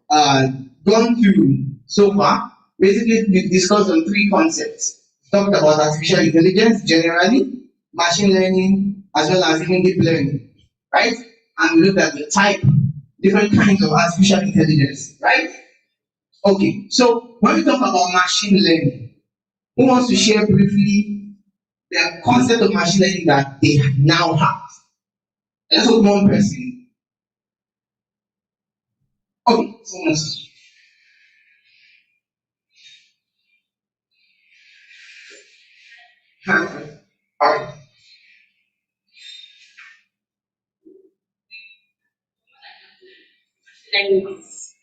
gone through so far, basically we've discussed on three concepts. Talked about artificial intelligence generally, machine learning, as well as even deep learning, right? And we looked at the type, different kinds of artificial intelligence, right? Okay, so when we talk about machine learning, who wants to share briefly the concept of machine learning that they now have? Let's hope one person. Okay, someone else. Alright. Languages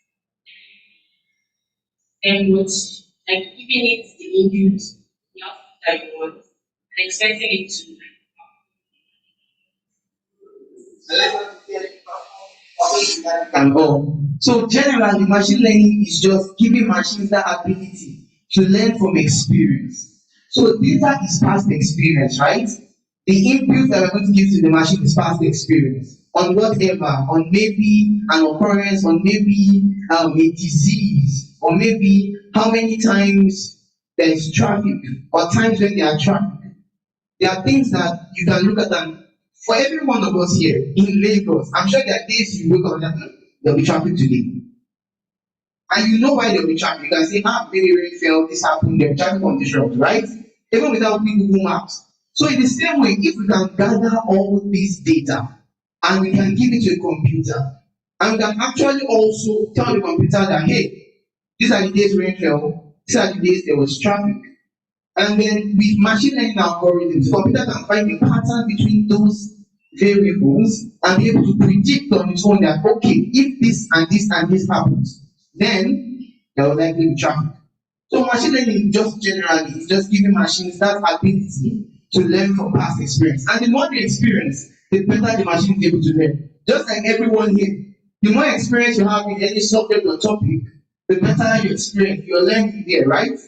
and what's like giving it the input the output that you want and expecting it to And all. So generally, machine learning is just giving machines that ability to learn from experience. So data is past experience, right? The input that we're going to give to the machine is past experience on whatever, on maybe an occurrence, on maybe a disease, or maybe how many times there is traffic, or times when there are traffic. There are things that you can look at and for every one of us here in Lagos, I'm sure there are days you wake up and there'll be traffic today. And you know why there'll be traffic. You can say, maybe rain fell, this happened, there'll be traffic conditions, right? Even without Google Maps. So in the same way, if we can gather all this data and we can give it to a computer, and we can actually also tell the computer that, hey, these are the days rain fell, these are the days there was traffic. And then with machine learning algorithms, the computer can find a pattern between those variables and be able to predict on its own that, okay, if this and this and this happens, then there will likely be traffic. So machine learning just generally is just giving machines that ability to learn from past experience. And the more they experience, the better the machine is able to learn. Just like everyone here, the more experience you have in any subject or topic, the better your experience, your learning there, right?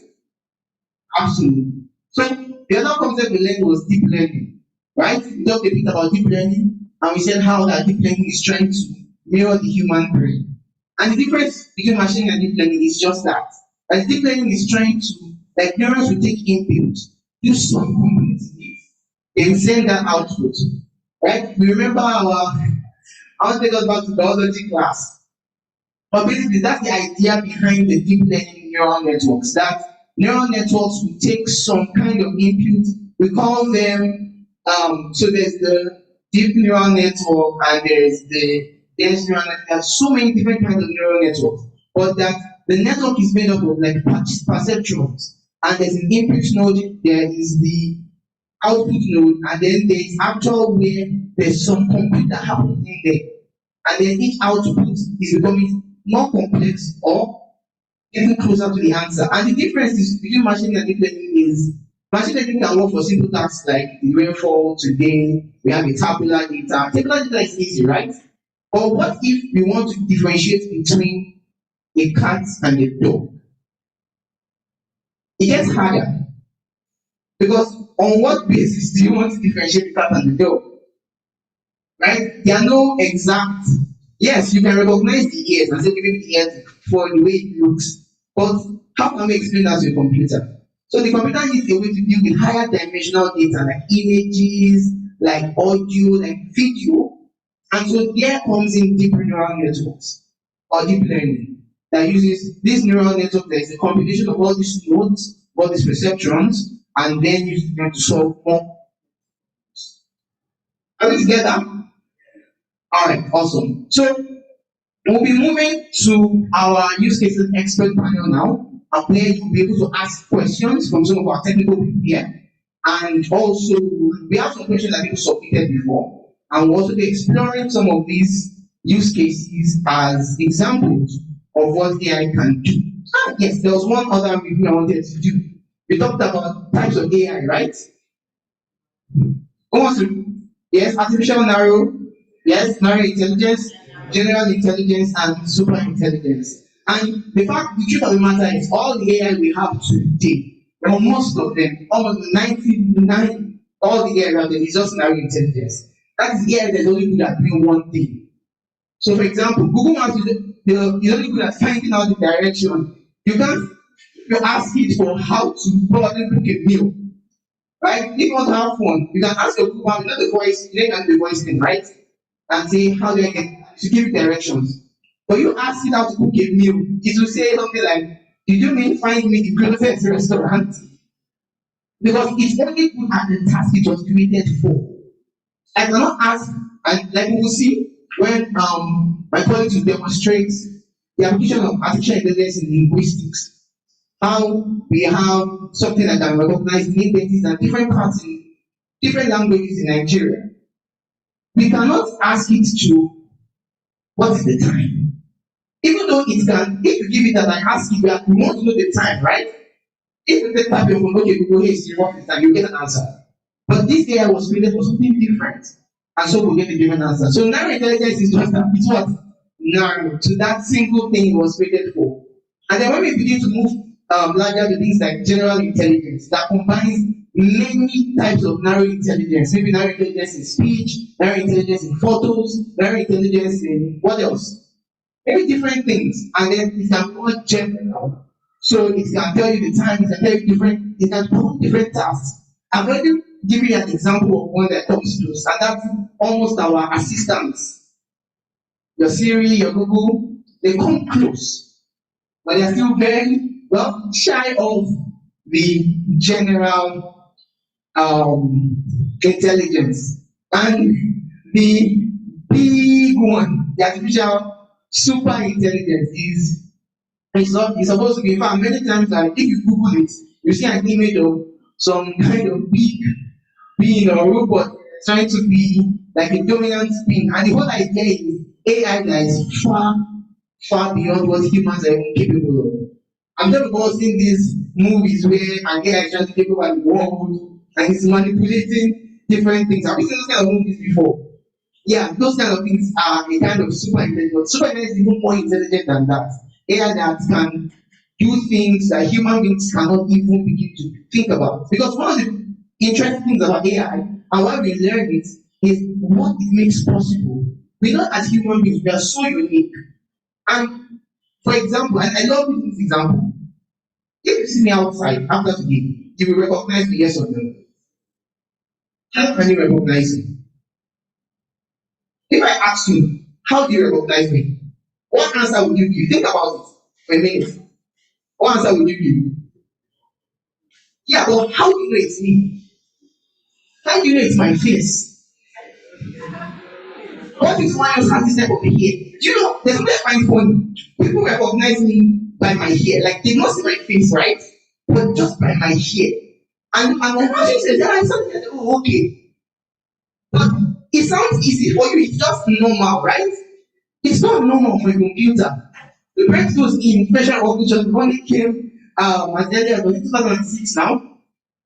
Absolutely. So the other concept we learned was deep learning, right? We talked a bit about deep learning, and we said how that deep learning is trying to mirror the human brain. And the difference between machine and deep learning is just that. As deep learning is trying to, like neurons will take input, do some complexity, then send that output. Right? We remember I want to take us back to biology class. But basically, that's the idea behind the deep learning neural networks. That neural networks will take some kind of input. We call them, so there's the deep neural network and there's the dense neural network. There are so many different kinds of neural networks. But that the network is made up of like perceptrons. And there's an input node, there is the output node, and then there is actual where there's some compute that happens in there. And then each output is becoming more complex or getting closer to the answer. And the difference is between machine and deep learning is machine learning can work for simple tasks like the rainfall today, we have a tabular data. Tabular data is easy, right? But what if we want to differentiate between a cat and a dog? It gets harder. Because on what basis do you want to differentiate the cat and the dog? Right? There are no exact. Yes, you can recognize the ears and say maybe the ears for the way it looks. But how can we explain that to a computer? So the computer needs a way to deal with higher dimensional data like images, like audio, like video. And so there comes in deep neural networks or deep learning that uses this neural network. There is a combination of all these nodes, all these perceptrons, and then use them to solve more. Are we together? Alright, awesome. So we'll be moving to our use cases expert panel now, where you'll be able to ask questions from some of our technical people here. And also, we have some questions that people submitted before. And we'll also be exploring some of these use cases as examples of what AI can do. Yes, there was one other review I wanted to do. We talked about types of AI, right? Who wants to? Yes, artificial narrow. Yes, narrow intelligence, general intelligence, and super intelligence. And the truth of the matter is, all the AI we have today, or most of them, almost 99, all the AI we have is just narrow intelligence. That is AI that's only good at doing one thing. So, for example, Google Maps you're only good at finding out the direction. You can't you ask it for how to probably cook a meal. Right? If you want to have fun, you can ask your cooker, not the voice, you don't have the voice thing, right? And say, how do I get to give directions. But you ask it how to cook a meal, it will say something like, did you mean find me the closest restaurant? Because it's only good at the task it was created for. I cannot ask, and like we will see when my colleagues will demonstrate the application of artificial intelligence in linguistics. How we have something that can recognize name entities and different parts in different languages in Nigeria. We cannot ask it to what is the time? Even though it can, if you give it that I ask it, we want to know the time, right? If you take type your phone, okay, Google, hey, Siri, what is the time? You get an answer. But this AI was created for something different. And so we'll get a different answer. So narrow intelligence is just that, it's what? Narrow to that single thing it was created for. And then when we begin to move larger to things like general intelligence that combines many types of narrow intelligence, maybe narrow intelligence in speech, narrow intelligence in photos, narrow intelligence in what else? Maybe different things, and then it can become general. So it can tell you the time, it can tell you different, it can do different tasks. I've already given you an example of one that comes close, and that's almost our assistants. Your Siri, your Google, they come close, but they're still very well shy of the general intelligence. And the big one, the artificial super intelligence is it's supposed to be, in fact, many times if you Google it, you see an image of some kind of big being or robot trying to be like a dominant being. And the whole idea is AI that is far, far beyond what humans are even capable of. I'm sure we've all seen these movies where an AI is trying to take over the world and it's manipulating different things. Have you seen those kind of movies before? Yeah, those kind of things are a kind of super intelligence. Super intelligence is even more intelligent than that. AI that can do things that human beings cannot even begin to think about. Because one of the interesting things about AI and why we learn it is what it makes possible. We know as human beings, we are so unique. And for example, and I love this example, if you see me outside after today, you will recognize me, yes or no. How can you recognize me? If I ask you, how do you recognize me? What answer would you give? Think about it for a minute. What answer would you give? Yeah, but how do you know it's me? How do you know it's my face? What if someone else has this type of a hair? Do you know, there's something I find funny. People recognize me by my hair. Like, they don't see my face, right? But just by my hair. And when person says, yeah, it's something like, oh, okay. But it sounds easy for you, it's just normal, right? It's not normal for a computer. The breakthroughs in facial recognition only came as early as 2006 now,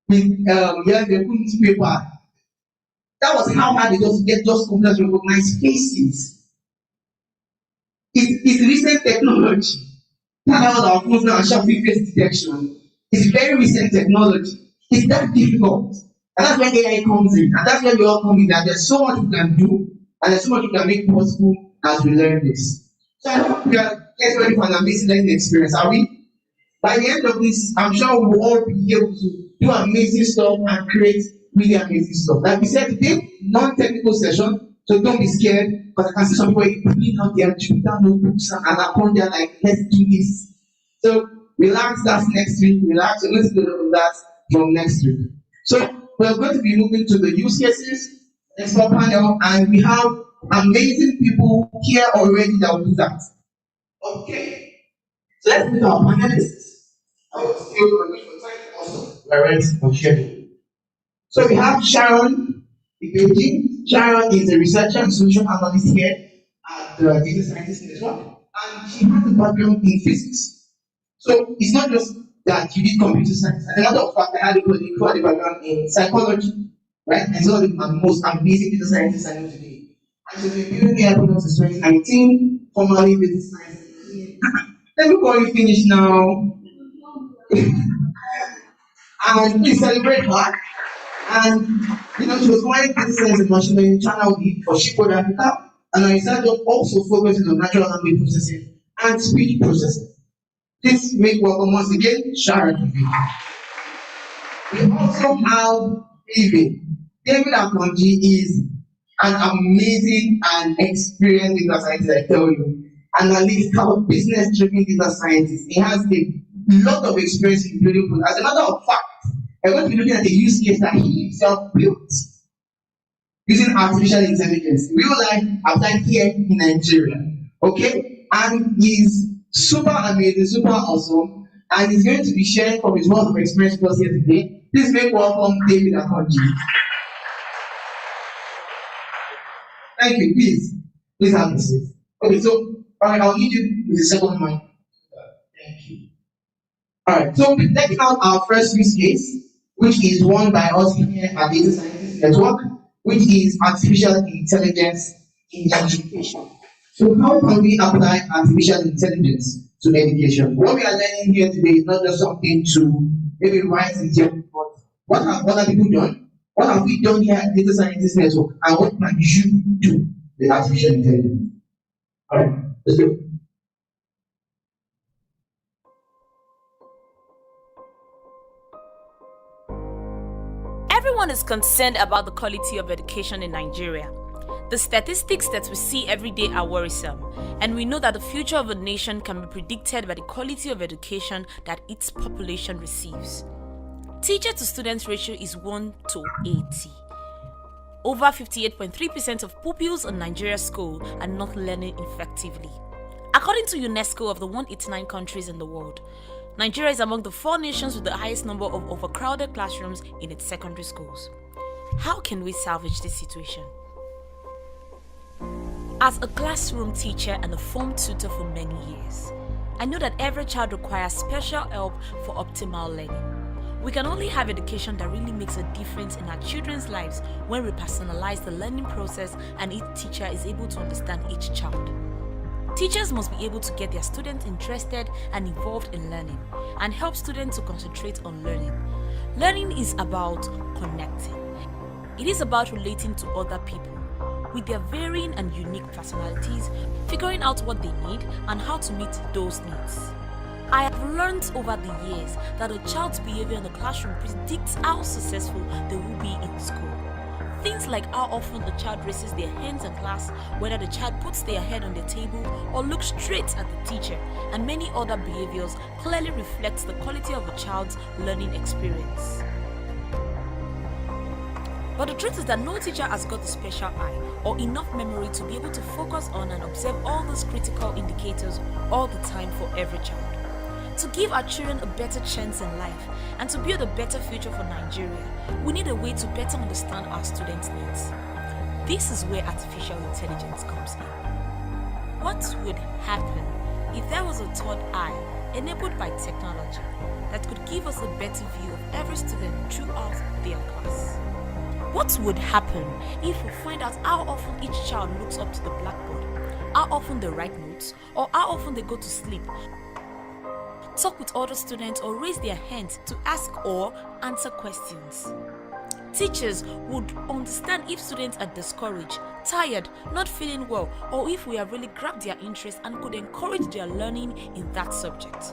with the Kunz paper. That was how hard it was to get just computers to recognize faces. It's recent technology. That allowed our phones now and sharply face detection. It's very recent technology. It's that difficult. And that's where AI comes in. And that's where we all come in, that there's so much we can do, and there's so much we can make possible as we learn this. So I hope we are getting ready for an amazing learning experience, are we? By the end of this, I'm sure we will all be able to do amazing stuff and create really amazing stuff. Like we said today, non-technical session, so don't be scared, because I can see some people putting out their Twitter notebooks and upon there like, let's do this. So relax, that's next week. Relax, we're going to do that from next week. So we're going to be moving to the use cases, expert panel, and we have amazing people here already that will do that. Okay, so let's meet our panelists. I will still continue for time also. We're ready for schedule. So we have Sharon Ibeji. Sharon is a researcher and solution analyst here at the Data Scientist Network, and she has a background in physics. So it's not just that you did computer science. As a matter of fact, I had a colleague who had a background in psychology, right? And so the most amazing data scientists I know today. And she's been building AI products since 2019, formerly data science. Let me call you finish now. And please celebrate her. And she was my data science and machine learning channel lead for Shipboard Africa, and I started up also focusing on natural language processing and speech processing. Please make welcome once again, Sharon. We also have David. David Akonji is an amazing and experienced data scientist, I tell you. Analytical, business-driven data scientist. He has a lot of experience in building code. As a matter of fact, I'm going to be looking at a use case that he himself built using artificial intelligence, real life applied here in Nigeria. Okay? And he's super amazing, super awesome, and he's going to be sharing from his wealth of experience with us here today. Please make welcome David Akonji. Thank you, please. Please have a seat. Okay, so alright, I'll need you with the second mic. Thank you. Alright, so we're taking out our first use case, which is one by us here at Data Scientist Network, which is artificial intelligence in education. So how can we apply artificial intelligence to education? What we are learning here today is not just something to maybe write in theory, but what have other people done? What have we done here at Data Scientist Network? And what can you do with artificial intelligence? Alright, let's go. Everyone is concerned about the quality of education in Nigeria. The statistics that we see every day are worrisome, and we know that the future of a nation can be predicted by the quality of education that its population receives. Teacher to student ratio is 1 to 80. Over 58.3% of pupils in Nigeria's school are not learning effectively. According to UNESCO, of the 189 countries in the world, Nigeria is among the 4 nations with the highest number of overcrowded classrooms in its secondary schools. How can we salvage this situation? As a classroom teacher and a form tutor for many years, I know that every child requires special help for optimal learning. We can only have education that really makes a difference in our children's lives when we personalize the learning process and each teacher is able to understand each child. Teachers must be able to get their students interested and involved in learning and help students to concentrate on learning. Learning is about connecting. It is about relating to other people with their varying and unique personalities, figuring out what they need and how to meet those needs. I have learned over the years that a child's behavior in the classroom predicts how successful they will be in school. Things like how often a child raises their hands in class, whether the child puts their head on the table or looks straight at the teacher, and many other behaviors clearly reflects the quality of a child's learning experience. But the truth is that no teacher has got a special eye or enough memory to be able to focus on and observe all these critical indicators all the time for every child. To give our children a better chance in life and to build a better future for Nigeria, we need a way to better understand our students' needs. This is where artificial intelligence comes in. What would happen if there was a third eye enabled by technology that could give us a better view of every student throughout their class? What would happen if we find out how often each child looks up to the blackboard, how often they write notes, or how often they go to sleep, talk with other students, or raise their hands to ask or answer questions? Teachers would understand if students are discouraged, tired, not feeling well, or if we have really grabbed their interest and could encourage their learning in that subject.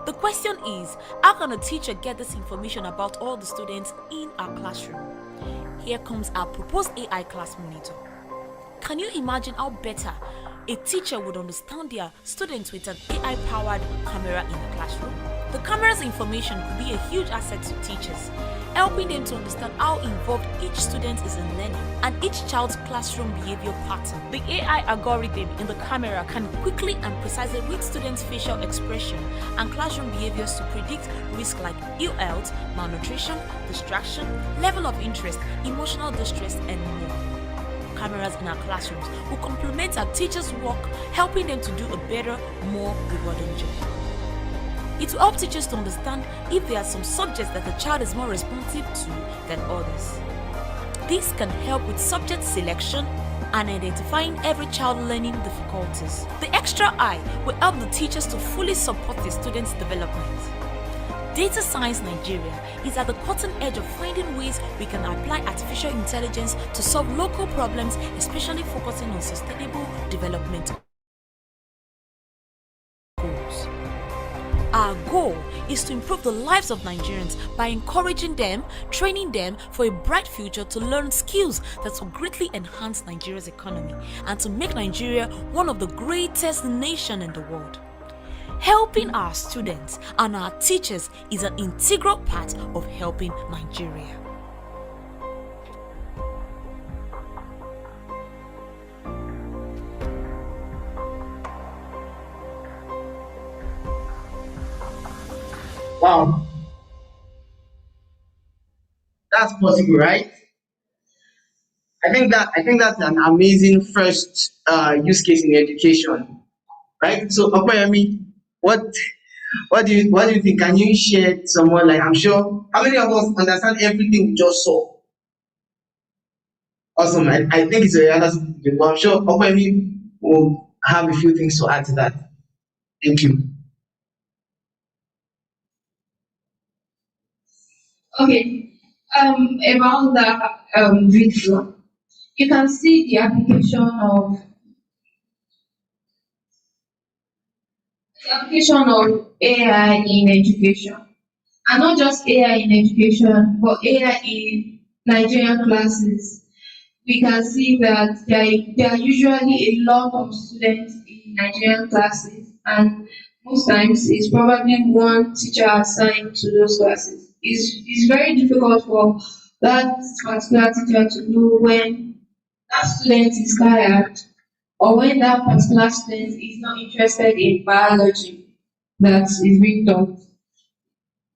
The question is, how can a teacher get this information about all the students in our classroom? Here comes our proposed AI class monitor. Can you imagine how better a teacher would understand their students with an AI-powered camera in the classroom? The camera's information could be a huge asset to teachers, helping them to understand how involved each student is in learning and each child's classroom behavior pattern. The AI algorithm in the camera can quickly and precisely read students' facial expression and classroom behaviors to predict risks like ill health, malnutrition, distraction, level of interest, emotional distress, and more. Cameras in our classrooms will complement our teachers' work, helping them to do a better, more rewarding job. It will help teachers to understand if there are some subjects that the child is more responsive to than others. This can help with subject selection and identifying every child learning difficulties. The extra eye will help the teachers to fully support the students' development. Data Science Nigeria is at the cutting edge of finding ways we can apply artificial intelligence to solve local problems, especially focusing on sustainable development. Our goal is to improve the lives of Nigerians by encouraging them, training them for a bright future to learn skills that will greatly enhance Nigeria's economy and to make Nigeria one of the greatest nations in the world. Helping our students and our teachers is an integral part of helping Nigeria. Wow, that's possible, right? I think that's an amazing first use case in education, right? So, Okoyemi, what do you think? Can you share some more? Like, I'm sure, how many of us understand everything we just saw? Awesome. I think it's a other, but I'm sure Okoyemi will have a few things to add to that. Thank you. Okay. About that video, you can see the application of AI in education, and not just AI in education, but AI in Nigerian classes. We can see that there are usually a lot of students in Nigerian classes, and most times it's probably one teacher assigned to those classes. It's very difficult for that particular teacher to know when that student is tired or when that particular student is not interested in biology that is being taught.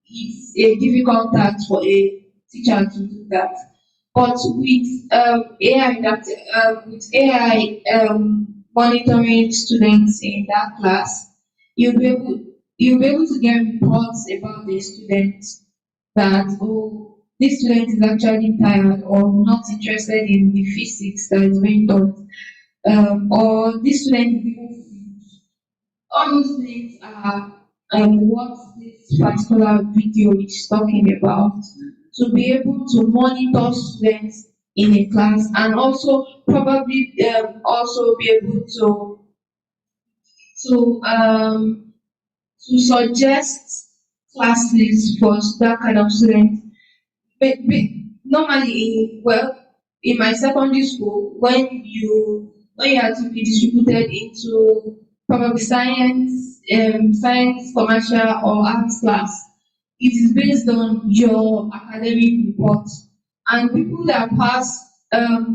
It's a difficult task for a teacher to do that. But with with AI monitoring students in that class, you'll be able to get reports about the students that, oh, this student is actually tired or not interested in the physics that is being taught, or this student is even, all those things are what this particular video is talking about. To be able to monitor students in a class and also probably also be able to um, to suggest classes for that kind of student. But normally, well, in my secondary school, when you had to be distributed into probably science, commercial, or arts class, it is based on your academic report. And people that pass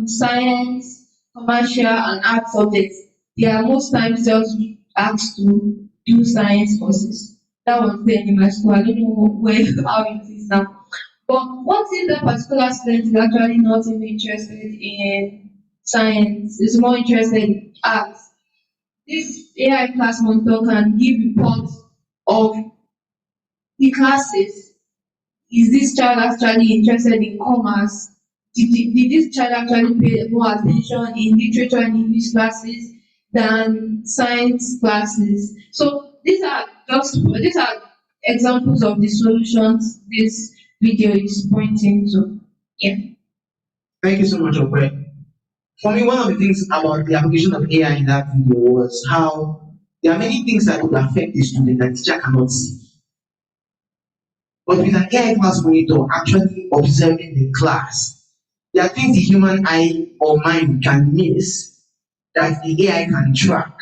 science, commercial, and art subjects, they are most times just asked to do science courses. That was then in my school. I don't know where how it is now. But what if that particular student is actually not even interested in science, is more interested in arts? This AI class monitor can give reports of the classes. Is this child actually interested in commerce? Did this child actually pay more attention in literature and English classes than science classes? So these are examples of the solutions this video is pointing to. Yeah. Thank you so much, Okwe. For me, one of the things about the application of AI in that video was how there are many things that could affect the student that the teacher cannot see. But with an AI class monitor actually observing the class, there are things the human eye or mind can miss that the AI can track.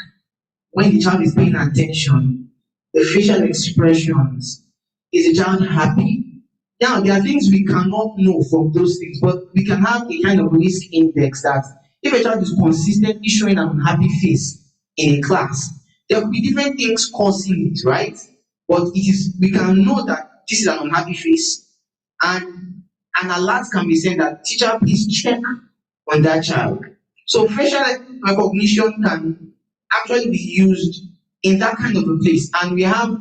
When the child is paying attention, the facial expressions, is the child happy? Now, there are things we cannot know from those things, but we can have a kind of risk index that if a child is consistently showing an unhappy face in a class, there will be different things causing it, right? But we can know that this is an unhappy face, and an alert can be sent that teacher, please check on that child. So facial recognition can actually be used in that kind of a place, and we have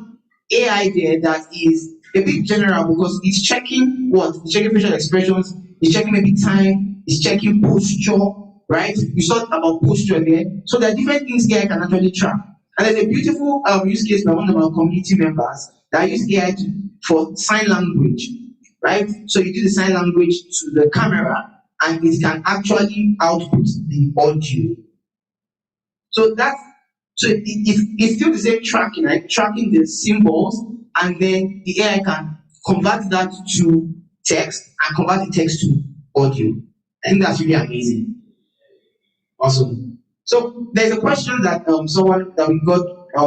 AI there that is a bit general because it's checking what? It's checking facial expressions, it's checking maybe time, it's checking posture, right? You saw about posture there. So there are different things AI can actually track. And there's a beautiful use case by one of our community members that use AI for sign language, right? So you do the sign language to the camera and it can actually output the audio. So it's still the same tracking, like tracking the symbols, and then the AI can convert that to text and convert the text to audio. I think that's really amazing. Awesome. So there's a question that someone that we got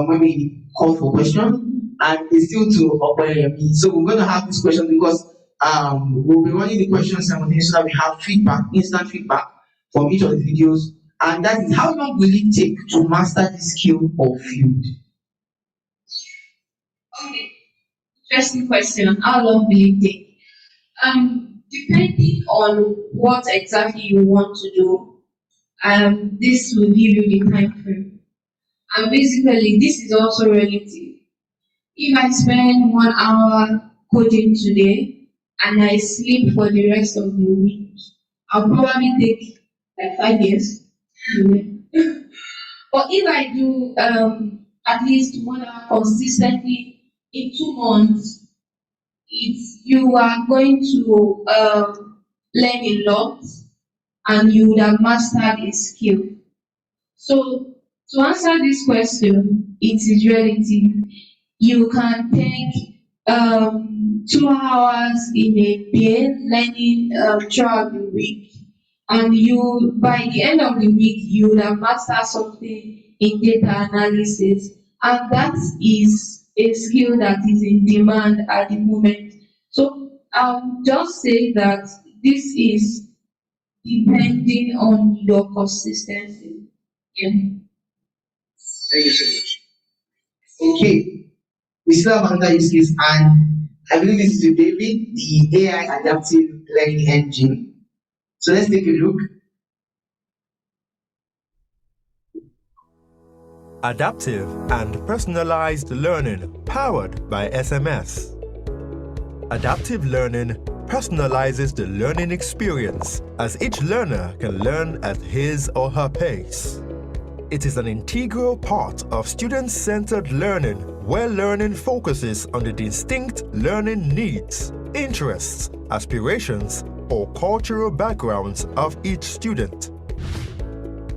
when we called for questions, and it's still to Okoyemi. So we're going to have this question because we'll be running the questions simultaneously so that we have feedback, instant feedback from each of the videos. And that is, how long will it take to master the skill or field? Okay, interesting question. How long will it take? Depending on what exactly you want to do, this will give you the time frame. And basically, this is also relative. If I spend 1 hour coding today and I sleep for the rest of the week, I'll probably take like 5 years. But if I do at least 1 hour consistently in 2 months, you are going to learn a lot and you would have mastered a skill. So to answer this question, it is relative. You can take 2 hours in a day learning throughout the week, and you by the end of the week you would have mastered something in data analysis, and that is a skill that is in demand at the moment. So I'll just say that this is depending on your consistency. Yeah. Thank you so much. Okay, we still have another use case, and I believe this is with David, the AI adaptive learning engine. So let's take a look. Adaptive and personalized learning powered by SMS. Adaptive learning personalizes the learning experience as each learner can learn at his or her pace. It is an integral part of student-centered learning where learning focuses on the distinct learning needs, interests, aspirations, or cultural backgrounds of each student.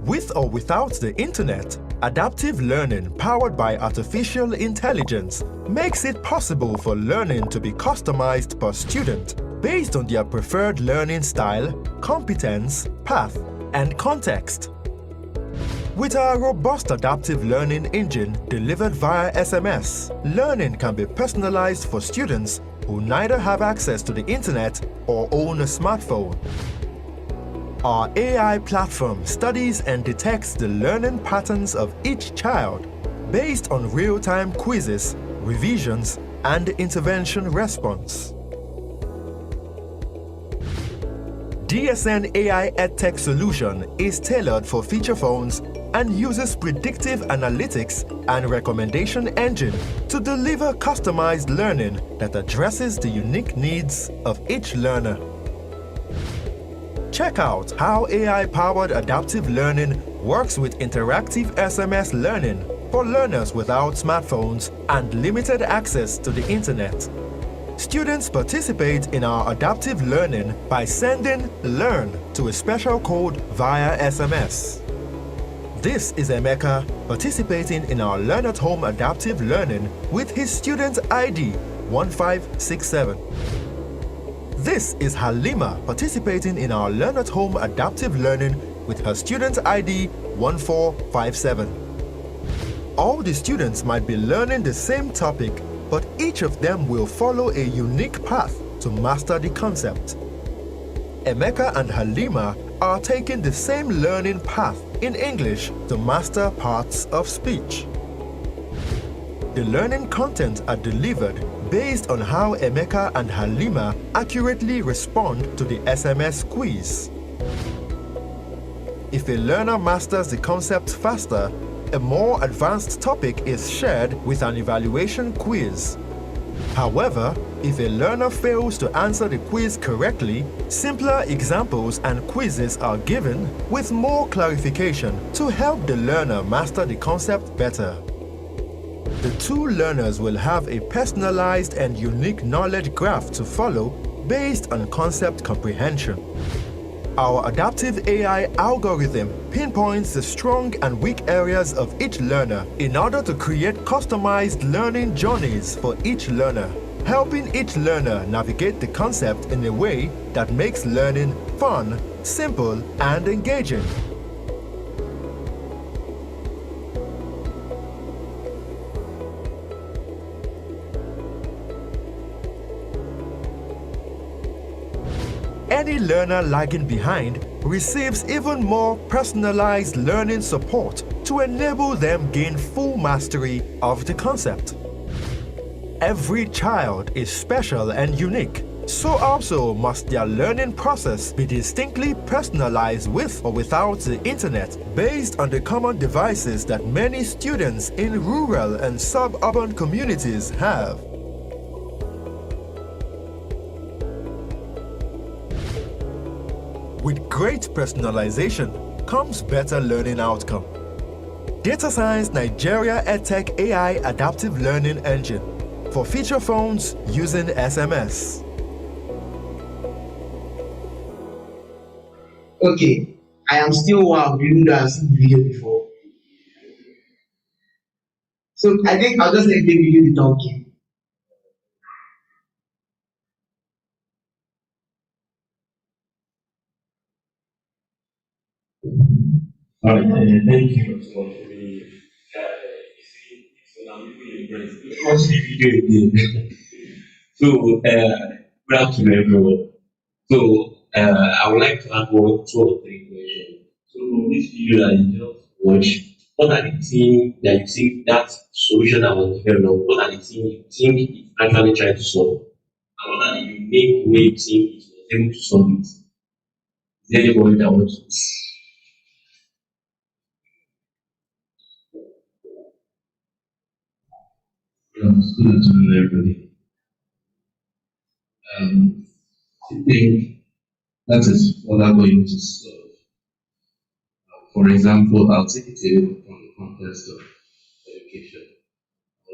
With or without the internet, adaptive learning powered by artificial intelligence makes it possible for learning to be customized per student based on their preferred learning style, competence, path, and context. With our robust adaptive learning engine delivered via SMS, learning can be personalized for students who neither have access to the internet or own a smartphone. Our AI platform studies and detects the learning patterns of each child based on real-time quizzes, revisions, and intervention response. DSN AI EdTech solution is tailored for feature phones and uses predictive analytics and recommendation engine to deliver customized learning that addresses the unique needs of each learner. Check out how AI-powered adaptive learning works with interactive SMS learning for learners without smartphones and limited access to the internet. Students participate in our adaptive learning by sending LEARN to a special code via SMS. This is Emeka participating in our Learn at Home adaptive learning with his student ID 1567. This is Halima participating in our Learn at Home adaptive learning with her student ID 1457. All the students might be learning the same topic, but each of them will follow a unique path to master the concept. Emeka and Halima are taking the same learning path in English to master parts of speech. The learning content are delivered based on how Emeka and Halima accurately respond to the SMS quiz. If a learner masters the concept faster, a more advanced topic is shared with an evaluation quiz. However, if a learner fails to answer the quiz correctly, simpler examples and quizzes are given with more clarification to help the learner master the concept better. The two learners will have a personalized and unique knowledge graph to follow based on concept comprehension. Our adaptive AI algorithm pinpoints the strong and weak areas of each learner in order to create customized learning journeys for each learner, helping each learner navigate the concept in a way that makes learning fun, simple, and engaging. Any learner lagging behind receives even more personalized learning support to enable them gain full mastery of the concept. Every child is special and unique, so also must their learning process be distinctly personalized with or without the internet, based on the common devices that many students in rural and suburban communities have. With great personalization comes better learning outcome. Data Science Nigeria EdTech AI Adaptive Learning Engine for feature phones using SMS. Okay, I am still wow, even though I've seen the video before. So I think I'll just let the video be talking. All right, thank you so much for the so now we will watch the video again. So, good afternoon, everyone. So, I would like to ask one, two or three questions. So, from this video that you just watched, what are the things that you think that solution that was developed, what are the things you think it actually tried to solve? And what are the unique way you think it was able to solve it? Is there anybody that wants to? Good afternoon, everybody. I think that is what I'm going to solve. For example, I'll take it from the context of education.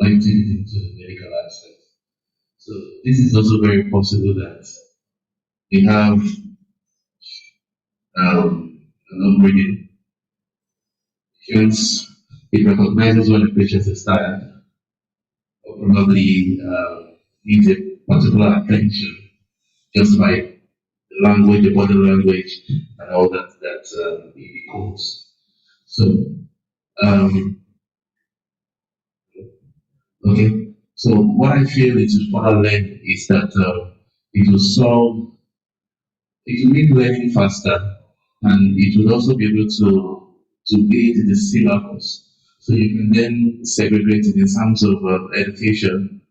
I'd like to take it into the medical aspect. So this is also very possible that we have an upbringing. Patients, it recognizes when the patient is tired, or probably needs a particular attention just by the language, the body language, and all that it codes. So, okay. So what I feel it will further learn is that it will solve, it will make learning faster, and it will also be able to be in the syllabus. So you can then segregate it in terms of education.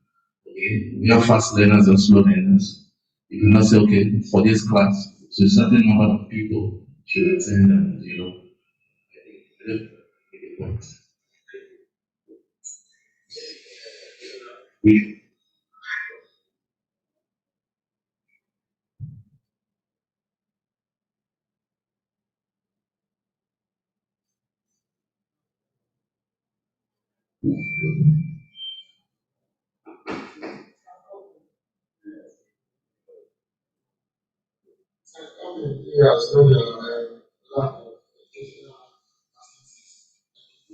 Okay, we have fast learners and slow learners. You cannot say, okay, for this class, so a certain number of people should attend, and I think the point. Yeah, so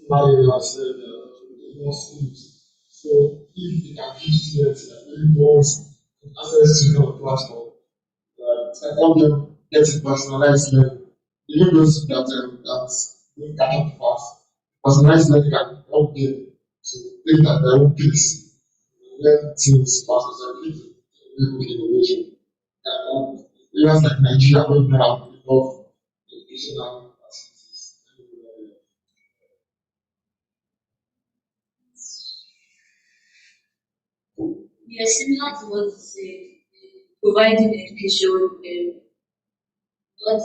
now I said more schools. So if they can give students everyone's access to the platform, I help them get a personalized learning. Even those that don't catch up fast, personalized learning can help them to think at their own pace, learn things faster, so lead to innovation. Areas like Nigeria where we have enough educational facilities. Yes, similar to what you said, providing education, but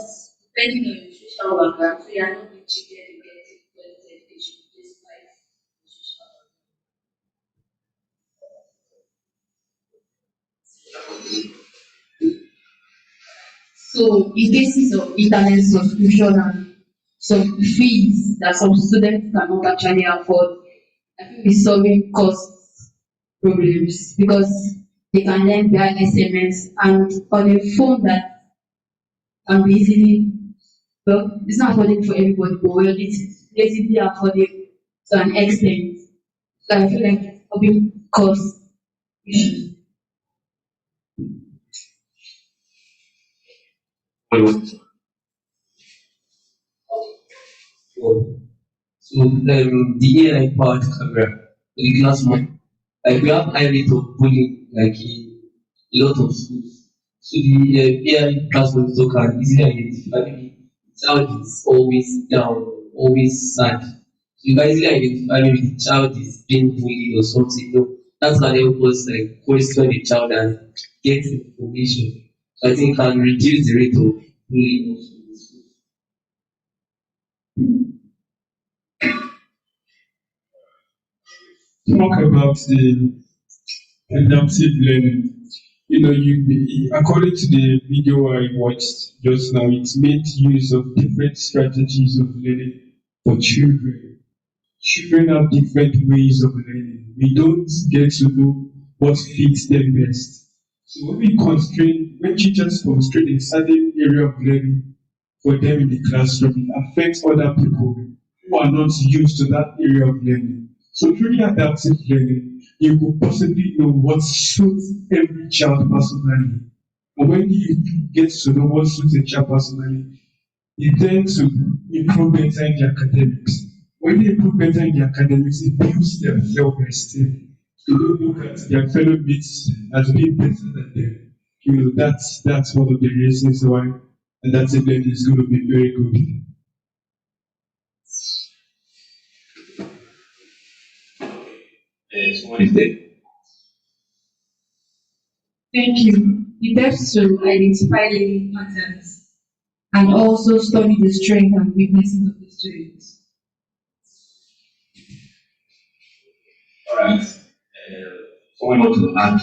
depending on your social background, so you are not being treated to get quality education despite your social background. So, in cases of internet subscription and some fees that some students cannot actually afford, I think we're solving cost problems because they can learn via SMS and on a phone that can be easily, well, it's not affordable for everybody, but well, it's relatively affordable to an extent. So I feel like it's helping cause issues. The AI powered camera, the glass one, like we have high rate of bullying, like in a lot of schools. So the AI class monitor can easily identify maybe the child is always down, always sad. So you can easily identify maybe the child is being bullied or something. That can help us like question the child and get information. So I think can reduce the rate of bullying also. Talk about the adaptive learning. According to the video I watched just now, it made use of different strategies of learning for children. Children have different ways of learning. We don't get to know what fits them best. So when teachers constrain a certain area of learning for them in the classroom, it affects other people who are not used to that area of learning. So through the adaptive learning, you could possibly know what suits every child personally. And when you get to know what suits a child personally, you tend to improve better in the academics. When they improve better in the academics, it builds their self-esteem. They don't look at their fellow mates as being better than them. That's one of the reasons why adaptive learning is going to be very good. So what is that? Thank you. It helps to identify learning patterns and also study the strengths and weaknesses of the students. All right. Someone want to add?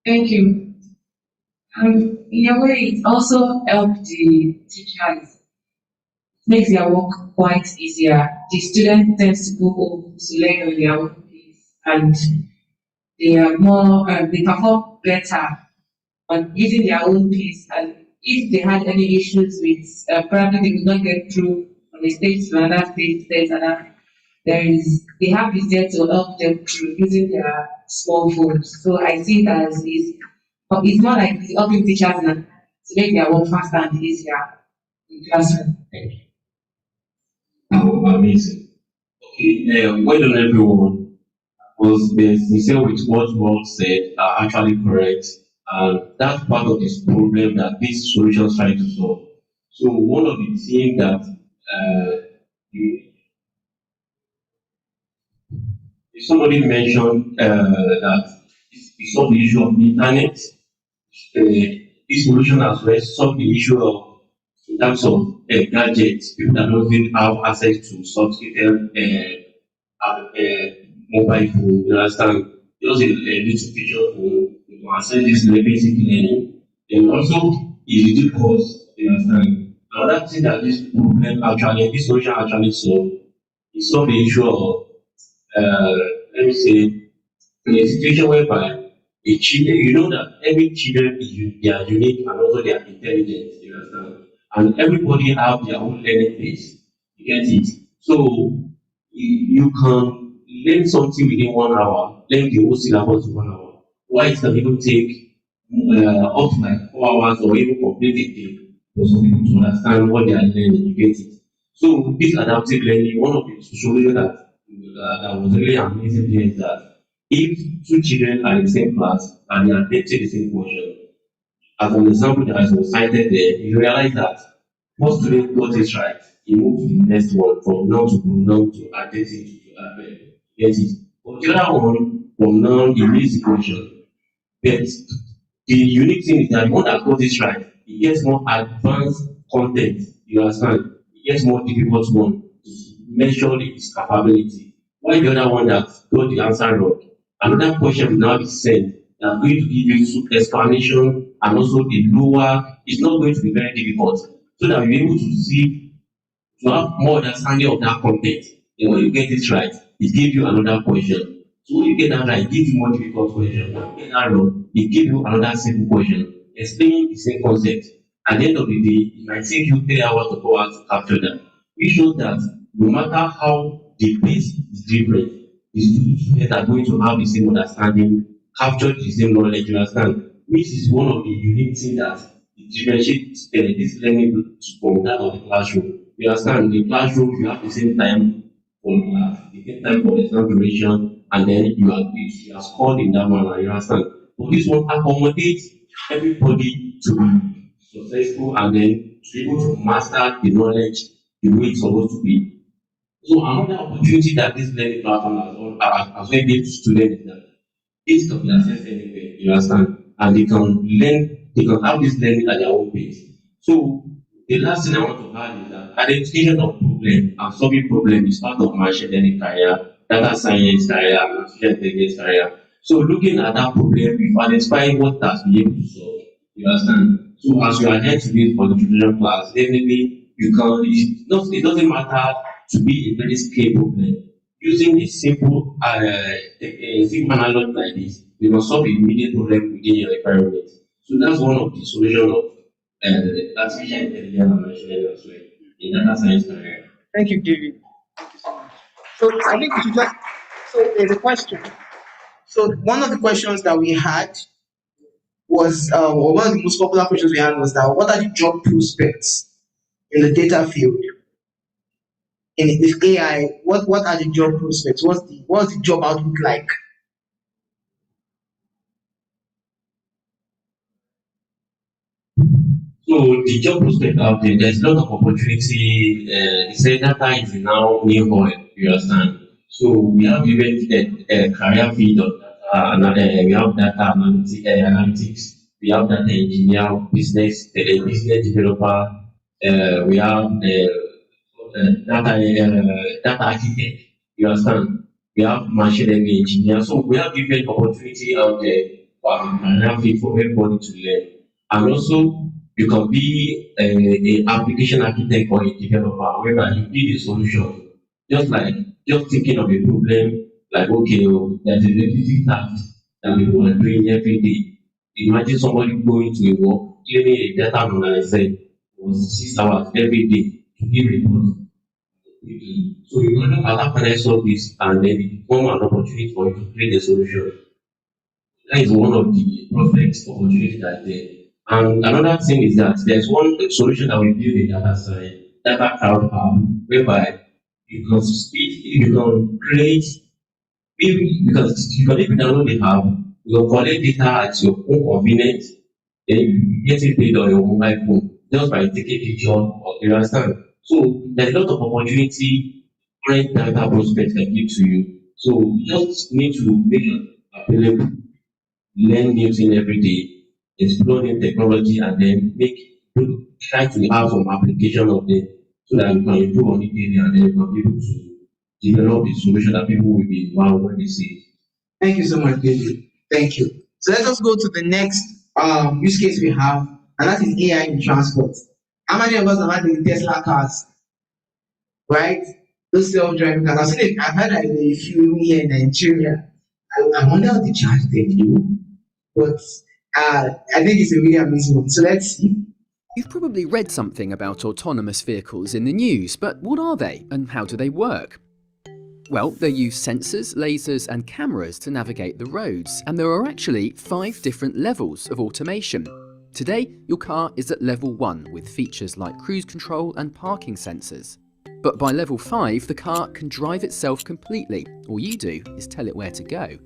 Thank you. In a way, it also helps the teachers, makes their work quite easier. The student tends to go home to learn on their own pace, and they are more, they perform better on using their own pace. And if they had any issues with, probably they could not get through from a stage to another stage, they have this there to help them through using their small phones. So I see it as it's more like it's helping teachers now to make their work faster and easier in classroom. Oh, amazing. Okay, well done everyone. Was the sincere with what Rob said are actually correct, and that's part of this problem that these solutions try to solve. So one of the things that you, somebody mentioned that it's solve the issue of the internet. This solution as well solve the issue of in terms of gadgets, people that don't have access to sophisticated mobile phone, you understand? Just a little feature phone, you can access this basic learning. And also, it reduce cost, you understand? Another thing that this solution actually solve, it solve the issue of, let me say, in a situation whereby a children, you know that every children they are unique and also they are intelligent, you understand? And everybody have their own learning pace. You get it? So you can learn something within 1 hour, learn the whole syllabus in 1 hour. Why it can even take up to like 4 hours or even complete a day for some people to understand what they are learning, you get it? So this adaptive learning, one of the solutions that was really amazing here is that if two children are in the same class and they are attempting the same question, as an example that was cited there, you realize that most students got it right. He moved to the next one from noun to pronoun to adjective to adverb. Get it? But the other one, from noun, he missed the question. But the unique thing is that the one that got it right, he gets more advanced content. You understand? He gets more difficult one to measure his capability. Why the other one that got the answer wrong? Another question will now be sent that are going to give you explanation and also the lower, it's not going to be very difficult. So that you're able to see, to have more understanding of that content. And when you get it right, it gives you another question. So when you get that right, it gives you more difficult question. When you get that wrong, it gives you another simple question, explaining the same concept. At the end of the day, it might take you 3 hours to 4 hours to capture that. Which shows that no matter how the pace is different, the students are going to have the same understanding, capture the same knowledge, you understand? Which is one of the unique things that differentiates this learning from that of the classroom. You understand? In the classroom, you have the same time for class, the same time for exam duration, and then you are scored in that manner, you understand? But this one accommodates everybody to be successful and then to be able to master the knowledge the way it's supposed to be. So another opportunity that this learning platform has well given to students is that it can be accessed anywhere, you understand? And they can have this learning at their own pace. So the last thing I want to add is that identification of problem and solving problem is part of machine learning career, data science career, and artificial intelligence career. So looking at that problem, we've identified what has been able to solve. You understand? So as you are here today for the tutorial class, definitely it doesn't matter to be a very skilled problem. Using a simple analog like this, you can solve immediate problem within your environment. So that's one of the solutions of artificial intelligence and machine learning as well in data science career. Thank you, David. So I think we should just, so there's a question. So one of the questions that we had was, or one of the most popular questions we had was that what are the job prospects in the data field? With AI, what are the job prospects? What's the job outlook like? So the job prospect out there, there's a lot of opportunity. They say data is now new oil, you understand? So we have even a career field of data, we have data analytics, we have data engineer, business developer, we have data architect, you understand? We have machine learning engineer. So we have different opportunity out there for a career field for everybody to learn. And also you can be a application architect or a developer, whereby you build a solution. Just thinking of a problem, like okay, there's a repetitive task that people are doing every day. Imagine somebody going to a work, cleaning a data analysis for 6 hours every day to give reports. So you can look at how can I solve this and then it become an opportunity for you to create a solution. That is one of the perfect opportunities that there. And another thing is that there's one solution that we build in data science, data cloud hub, whereby you can create, because you can even download the hub, you can collect data at your own convenience, then you get it paid on your mobile phone just by taking a picture or you understand. So there's a lot of opportunity current data prospects can give to you. So you just need to make it available, learn new things every day, explore new technology, and then try to have some application of them so that you can improve on it daily and then you can be able to develop a solution that people will be wow when they see it. Thank you so much, David. Thank you. So let us go to the next use case we have, and that is AI in transport. How many of us have had the Tesla cars? Right? Those self-driving cars. I've heard that a few here in Nigeria. I wonder how they charge them, but I think it's a really amazing one. So let's see. You've probably read something about autonomous vehicles in the news, but what are they and how do they work? Well, they use sensors, lasers and cameras to navigate the roads, and there are actually 5 different levels of automation. Today, your car is at level 1 with features like cruise control and parking sensors. But by level 5, the car can drive itself completely. All you do is tell it where to go.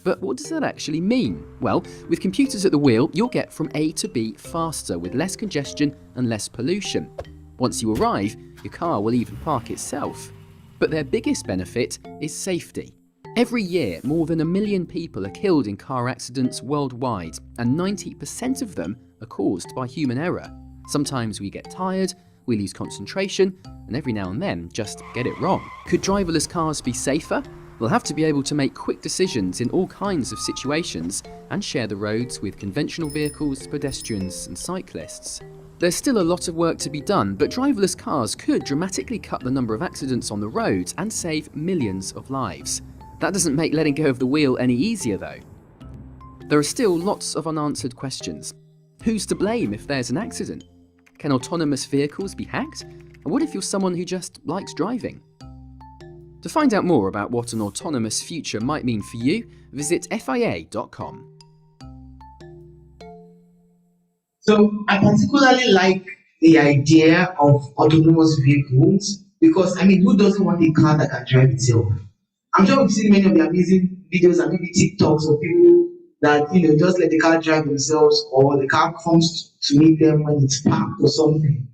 But what does that actually mean? Well, with computers at the wheel, you'll get from A to B faster with less congestion and less pollution. Once you arrive, your car will even park itself. But their biggest benefit is safety. Every year, more than 1 million people are killed in car accidents worldwide, and 90% of them are caused by human error. Sometimes we get tired, we lose concentration, and every now and then just get it wrong. Could driverless cars be safer? We'll have to be able to make quick decisions in all kinds of situations and share the roads with conventional vehicles, pedestrians and cyclists. There's still a lot of work to be done, but driverless cars could dramatically cut the number of accidents on the roads and save millions of lives. That doesn't make letting go of the wheel any easier though. There are still lots of unanswered questions. Who's to blame if there's an accident? Can autonomous vehicles be hacked? And what if you're someone who just likes driving? To find out more about what an autonomous future might mean for you, visit FIA.com. So I particularly like the idea of autonomous vehicles because, I mean, who doesn't want a car that can drive itself? I'm sure we've seen many of the amazing videos and maybe TikToks of people that, just let the car drive themselves, or the car comes to meet them when it's parked or something.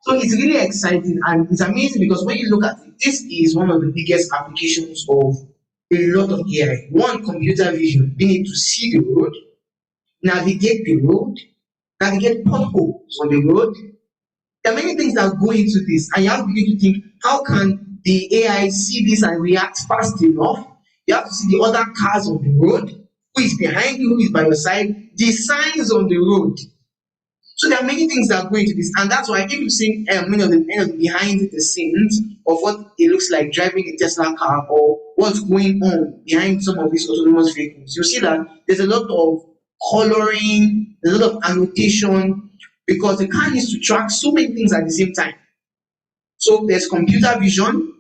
So it's really exciting and it's amazing because when you look at it, this is one of the biggest applications of a lot of AI. One, computer vision, being able to see the road, navigate the road, navigate potholes on the road. There are many things that go into this, and you have to begin to think, how can the AI see this and react fast enough? You have to see the other cars on the road, who is behind you, who is by your side, the signs on the road. So there are many things that go into this, and that's why if you see many of the behind the scenes of what it looks like driving a Tesla car or what's going on behind some of these autonomous vehicles, you see that there's a lot of coloring, a lot of annotation, because the car needs to track so many things at the same time. So there's computer vision,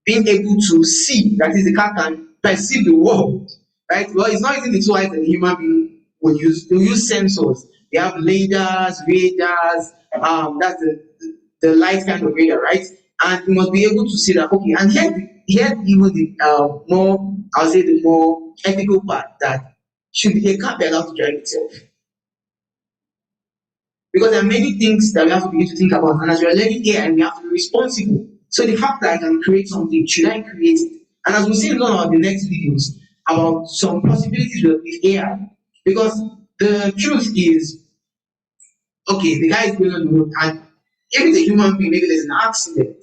being able to see, that is, the car can perceive the world, right? Well, it's not using the two eyes that a human being will use. They'll use sensors. They have radars, that's the light kind of radar, right? And you must be able to see that, okay, and here even the more, I'll say the more ethical part, that should a car be allowed to drive itself? Because there are many things that we have to begin to think about, and as we are learning AI, we have to be responsible. So the fact that I can create something, should I create it? And as we'll see in one of the next videos about some possibilities with AI, because the truth is, okay, the guy is going on the road, and if it's a human being, maybe there's an accident.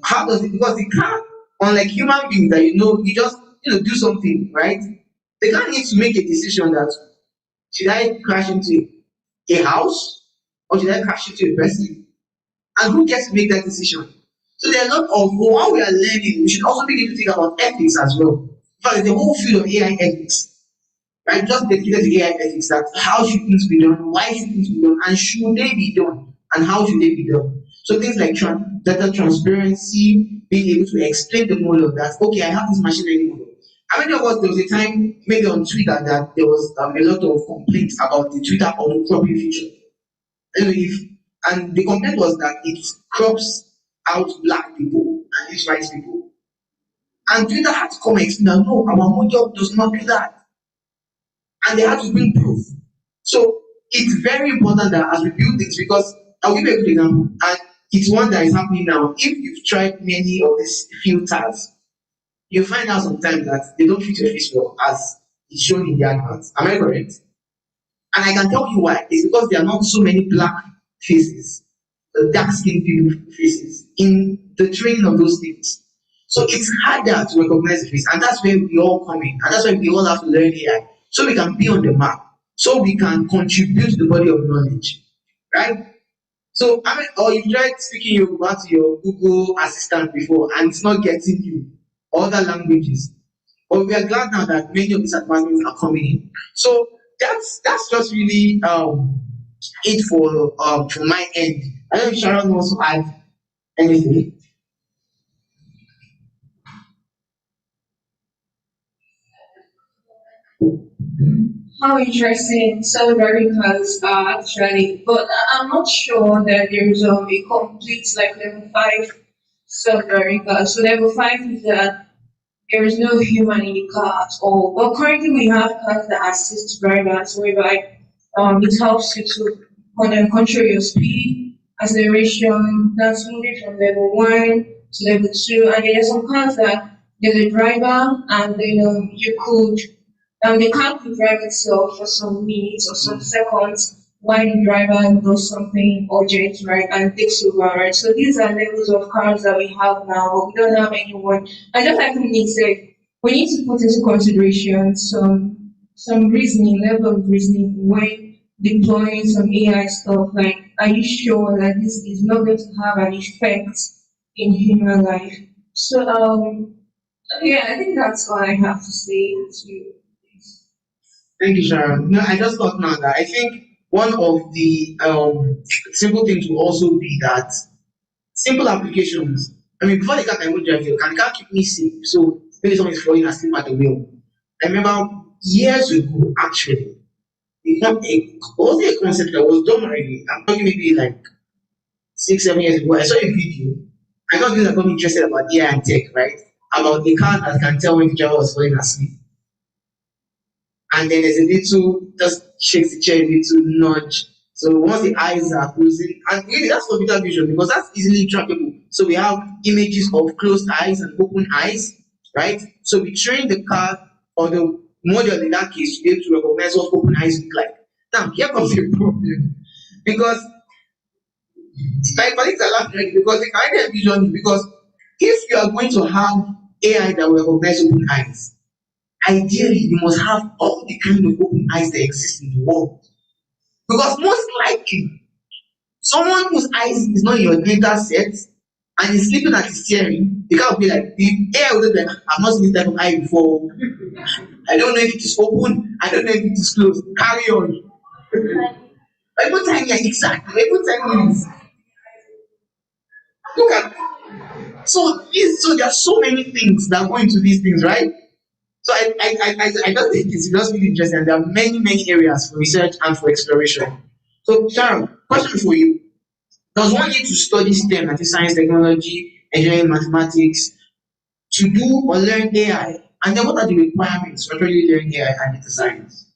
How does it? Because the car, unlike human beings that you just do something, right? The car needs to make a decision that should I crash into a house or should I crash into a person? And who gets to make that decision? So there are a lot of, while we are learning, we should also begin to think about ethics as well. Because the whole field of AI ethics, right? Just dedicated to AI ethics, that how should things be done, why should things be done, and should they be done, and how should they be done? So things like data transparency, being able to explain the model that, okay, I have this machine learning model. How many of us, there was a time, maybe on Twitter, that there was a lot of complaints about the Twitter auto-cropping feature. And the complaint was that it crops out black people and leaves white people. And Twitter had to come and explain that, no, our model does not do that. And they had to bring proof. So it's very important that as we build things, because I'll give you a good example, and it's one that is happening now. If you've tried many of these filters, you find out sometimes that they don't fit your face well, as it's shown in the adverts. Am I correct? And I can tell you why. It's because there are not so many black faces, dark-skinned people faces in the training of those things. So it's harder to recognize the face, and that's where we all come in, and that's why we all have to learn AI, so we can be on the map, so we can contribute to the body of knowledge, right? So or you've tried speaking Yoruba to your Google Assistant before, and it's not getting you other languages. But we are glad now that many of these advancements are coming in. So that's just really it for my end. I don't know if Sharon wants to add anything. How interesting self-driving cars are actually, but I'm not sure that there is a complete like level 5 self-driving car. So level 5 is that there is no human in the car at all. But currently we have cars that assist drivers, whereby it helps you to control your speed, acceleration, that's moving from level 1 to level 2. And there are some cars that there's a driver, and you could the car could drive itself for some minutes or some seconds while the driver does something urgent, right, and takes over, right? So these are levels of cars that we have now, but we don't have anyone. And just like Nick said, we need to put into consideration some reasoning, level of reasoning when deploying some AI stuff. Like, are you sure that this is not going to have an effect in human life? So Yeah, I think that's all I have to say to Thank you, Sharon. No, I just thought now that I think one of the simple things will also be that simple applications. I mean, before the car can even drive your car, the car keep me safe. So maybe someone is falling asleep at the wheel. I remember years ago, actually, was a concept that was done already. I'm talking maybe like 6, 7 years ago. I saw a video. I got this that got me interested about AI and tech, right? About a car that can tell when the driver was falling asleep. And then there's a little, just shakes the chair a little nudge. So once the eyes are closing, and really that's computer vision because that's easily trackable. So we have images of closed eyes and open eyes, right? So we train the car or the model in that case to be able to recognize what open eyes look like. Now here comes the problem because my colleagues are laughing because they can't envision it because if you are going to have AI that will recognize open eyes, ideally you must have all the kind of open eyes that exist in the world. Because most likely, someone whose eyes is not in your data set and is sleeping at the steering, the car will be like, the AI will be like, I've not seen this type of eye before. I don't know if it is open, I don't know if it is closed. Carry on. Every time, yeah, exactly. Every time is look at so there are so many things that go into these things, right? So I just think it's just really interesting. There are many, many areas for research and for exploration. So Sharon, question for you. Does one need to study STEM, that is science, technology, engineering, mathematics, to do or learn AI? And then what are the requirements for actually learning AI and data science?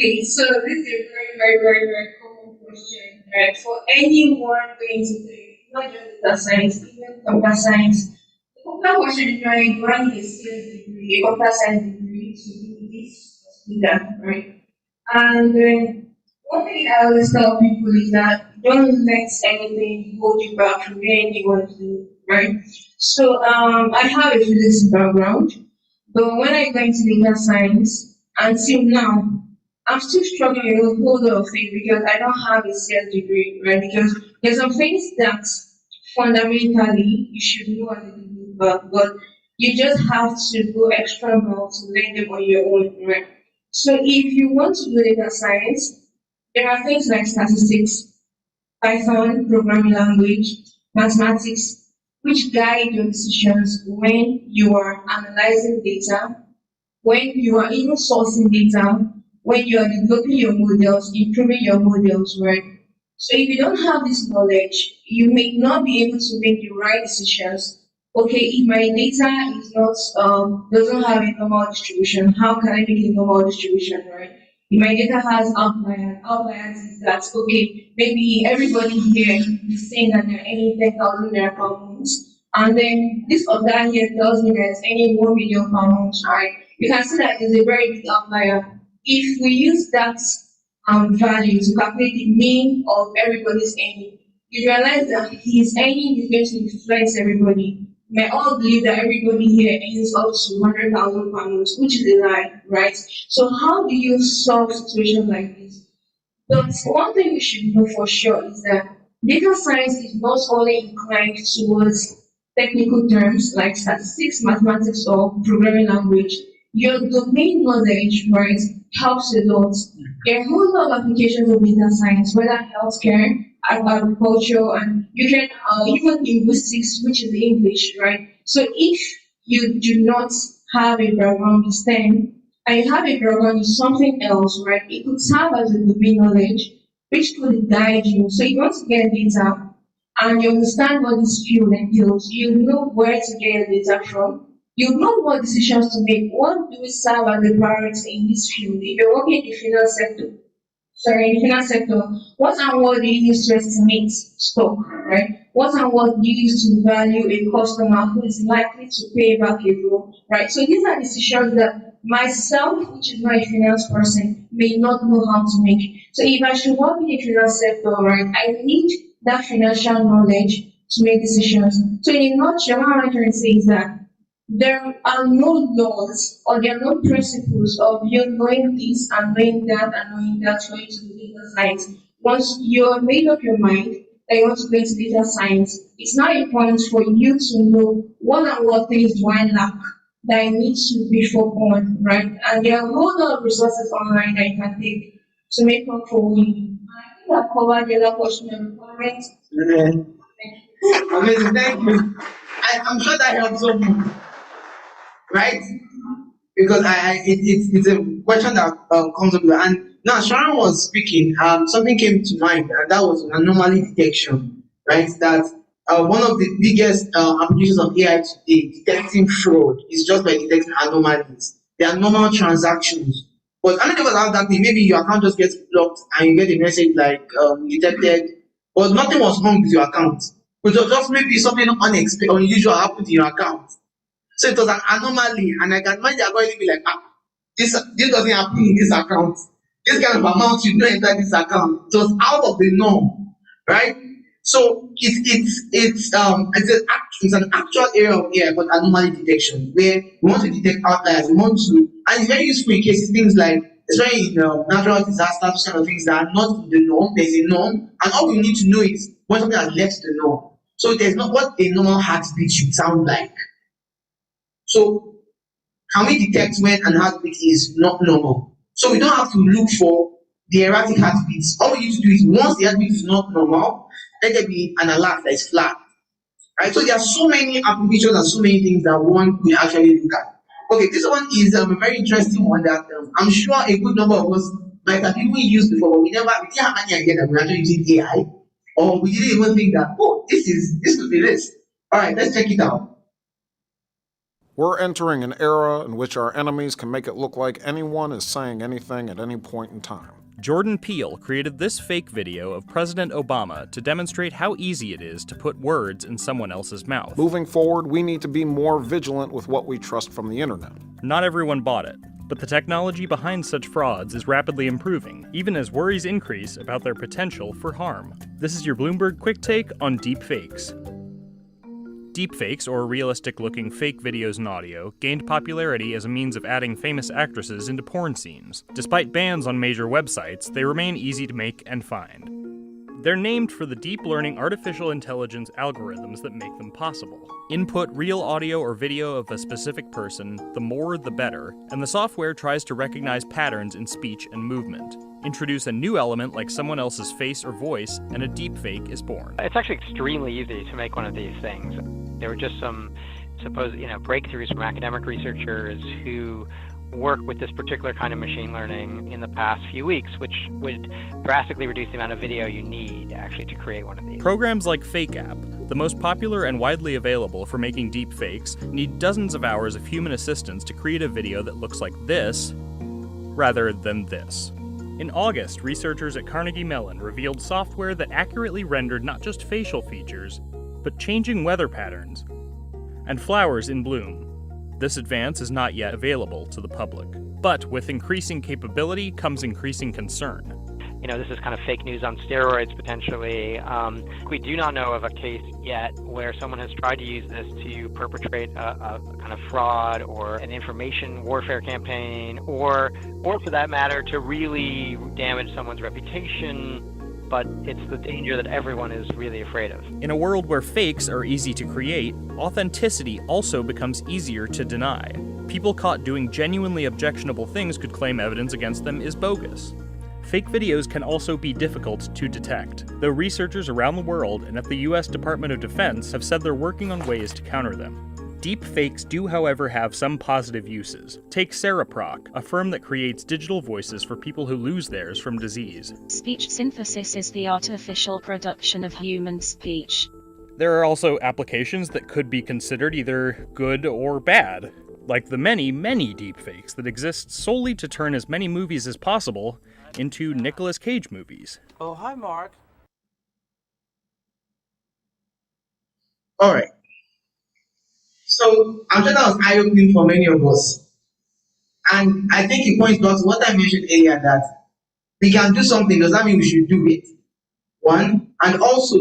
Okay, so this is a very common question, right? For anyone going to do not just data science, even computer science. The computer question is right, do I need a skills degree, a computer science degree to do this, to do that, right? And then one thing I always tell people is that don't let anything hold you back from doing you want to do, right? So I have a physics background, but when I got into data science until now, I'm still struggling with a whole lot of things because I don't have a CS degree, right? Because there's some things that fundamentally you should know as a developer, but you just have to go extra mile to learn them on your own, right? So if you want to do data science, there are things like statistics, Python, programming language, mathematics, which guide your decisions when you are analyzing data, when you are even sourcing data, when you are developing your models, improving your models, right? So if you don't have this knowledge, you may not be able to make the right decisions. Okay, if my data is not doesn't have a normal distribution, how can I make a normal distribution, right? If my data has outliers is that okay, maybe everybody here is saying that they're earning 10,000 naira per month, and then this or that here tells me that it's earning 1 million per month, right? You can see that it's a very big outlier. If we use that value to calculate the mean of everybody's earning, you realize that his earning is going to influence everybody. We may all believe that everybody here earns up to 100,000 per month, which is a lie, right? So how do you solve situations like this? But one thing we should know for sure is that data science is not only inclined towards technical terms like statistics, mathematics, or programming language. Your domain knowledge, right, helps a lot. There are a whole lot of applications of data science, whether healthcare, agriculture, and you can even linguistics, which is English, right? So if you do not have a background in STEM, and you have a background in something else, right? It could serve as a domain knowledge, which could guide you. So if you want to get data and you understand what this field entails, you know where to get your data from. You know what decisions to make. What do we serve as a priority in this field? If you're working in the finance sector, in the finance sector, what and what do you use to estimate stock, right? What and what do you use to value a customer who is likely to pay back a loan, right? So these are decisions that myself, which is not a finance person, may not know how to make. So if I should work in the finance sector, right, I need that financial knowledge to make decisions. So in a nutshell, what I'm trying to say is that there are no laws or there are no principles of you knowing this and knowing that and knowing that for you to do data science. Once you're made up your mind that you want to go into data science, it's now important for you to know what and what things do I lack that I need to beef up on, right? And there are a whole lot of resources online that you can take to make up for me. I think I've covered the other question and requirements. Amazing, thank you. I'm sure that helps someone, right? Because it's a question that comes up. And now Sharon was speaking, something came to mind, and that was anomaly detection, right? That one of the biggest applications of AI today, detecting fraud, is just by detecting anomalies. There are normal transactions. But how many of us have that thing? Maybe your account just gets blocked and you get a message like detected, but nothing was wrong with your account. But just maybe something unexpected, unusual happened in your account. So it was an anomaly, and I can imagine they're going to be like, this doesn't happen in this account. This kind of amount you don't enter this account. It was out of the norm, right? So it's an actual area of AI called anomaly detection, where we want to detect outliers. We want to, and it's very useful in cases things like, especially in natural disasters, kind of things that are not in the norm. There's a norm, and all we need to know is when something has left the norm. So there's not what a normal heartbeat should sound like. So can we detect when an heartbeat is not normal? So we don't have to look for the erratic heartbeats. All we need to do is once the heartbeat is not normal, let there be an alert that is flagged. Right? So there are so many applications and so many things that one could actually look at. Okay, this one is a very interesting one that I'm sure a good number of us might have even used before, but we didn't have any idea that we're actually using AI, or we didn't even think that, oh, this could be this. All right, let's check it out. We're entering an era in which our enemies can make it look like anyone is saying anything at any point in time. Jordan Peele created this fake video of President Obama to demonstrate how easy it is to put words in someone else's mouth. Moving forward, we need to be more vigilant with what we trust from the internet. Not everyone bought it, but the technology behind such frauds is rapidly improving, even as worries increase about their potential for harm. This is your Bloomberg Quick Take on deepfakes. Deepfakes, or realistic-looking fake videos and audio, gained popularity as a means of adding famous actresses into porn scenes. Despite bans on major websites, they remain easy to make and find. They're named for the deep learning artificial intelligence algorithms that make them possible. Input real audio or video of a specific person, the more the better, and the software tries to recognize patterns in speech and movement. Introduce a new element like someone else's face or voice, and a deepfake is born. It's actually extremely easy to make one of these things. There were just some supposed, breakthroughs from academic researchers who work with this particular kind of machine learning in the past few weeks, which would drastically reduce the amount of video you need actually to create one of these. Programs like FakeApp, the most popular and widely available for making deep fakes, need dozens of hours of human assistance to create a video that looks like this, rather than this. In August, researchers at Carnegie Mellon revealed software that accurately rendered not just facial features, but changing weather patterns and flowers in bloom. This advance is not yet available to the public. But with increasing capability comes increasing concern. This is kind of fake news on steroids, potentially. We do not know of a case yet where someone has tried to use this to perpetrate a kind of fraud or an information warfare campaign, or for that matter, to really damage someone's reputation. But it's the danger that everyone is really afraid of. In a world where fakes are easy to create, authenticity also becomes easier to deny. People caught doing genuinely objectionable things could claim evidence against them is bogus. Fake videos can also be difficult to detect, though researchers around the world and at the US Department of Defense have said they're working on ways to counter them. Deep fakes do, however, have some positive uses. Take Cereproc, a firm that creates digital voices for people who lose theirs from disease. Speech synthesis is the artificial production of human speech. There are also applications that could be considered either good or bad, like the many, many deepfakes that exist solely to turn as many movies as possible into Nicolas Cage movies. Oh, hi, Mark. All right. So I'm sure that was eye-opening for many of us. And I think it points back to what I mentioned earlier, that we can do something, does that mean we should do it? One, and also,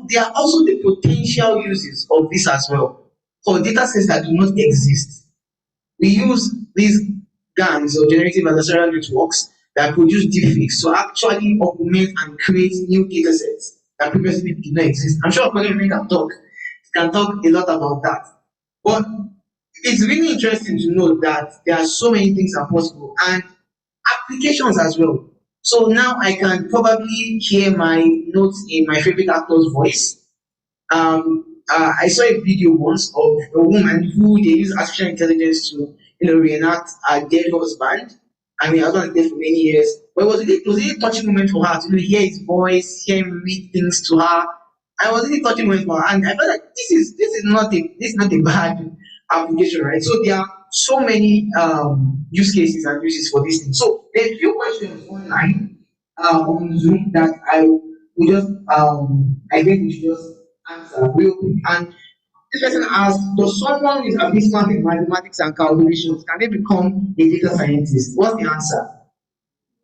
there are also the potential uses of this as well for data sets that do not exist. We use these GANs, or generative adversarial networks, that produce deepfakes to actually augment and create new data sets that previously did not exist. I'm sure Colin can talk a lot about that. But it's really interesting to know that there are so many things are possible and applications as well. So now I can probably hear my notes in my favorite actor's voice. I saw a video once of a woman who they use artificial intelligence to, reenact a dead husband. I mean, I was not dead for many years, but it was really a touching moment for her to hear his voice, hear him read things to her. I was really touching moment for her, and I felt like this is not a bad application, right? So there are so many use cases and uses for this thing. So there's a few questions online on Zoom that I think we should just answer real quick. And this person asked, does someone with abysmal in mathematics and calculations can they become a data scientist? What's the answer?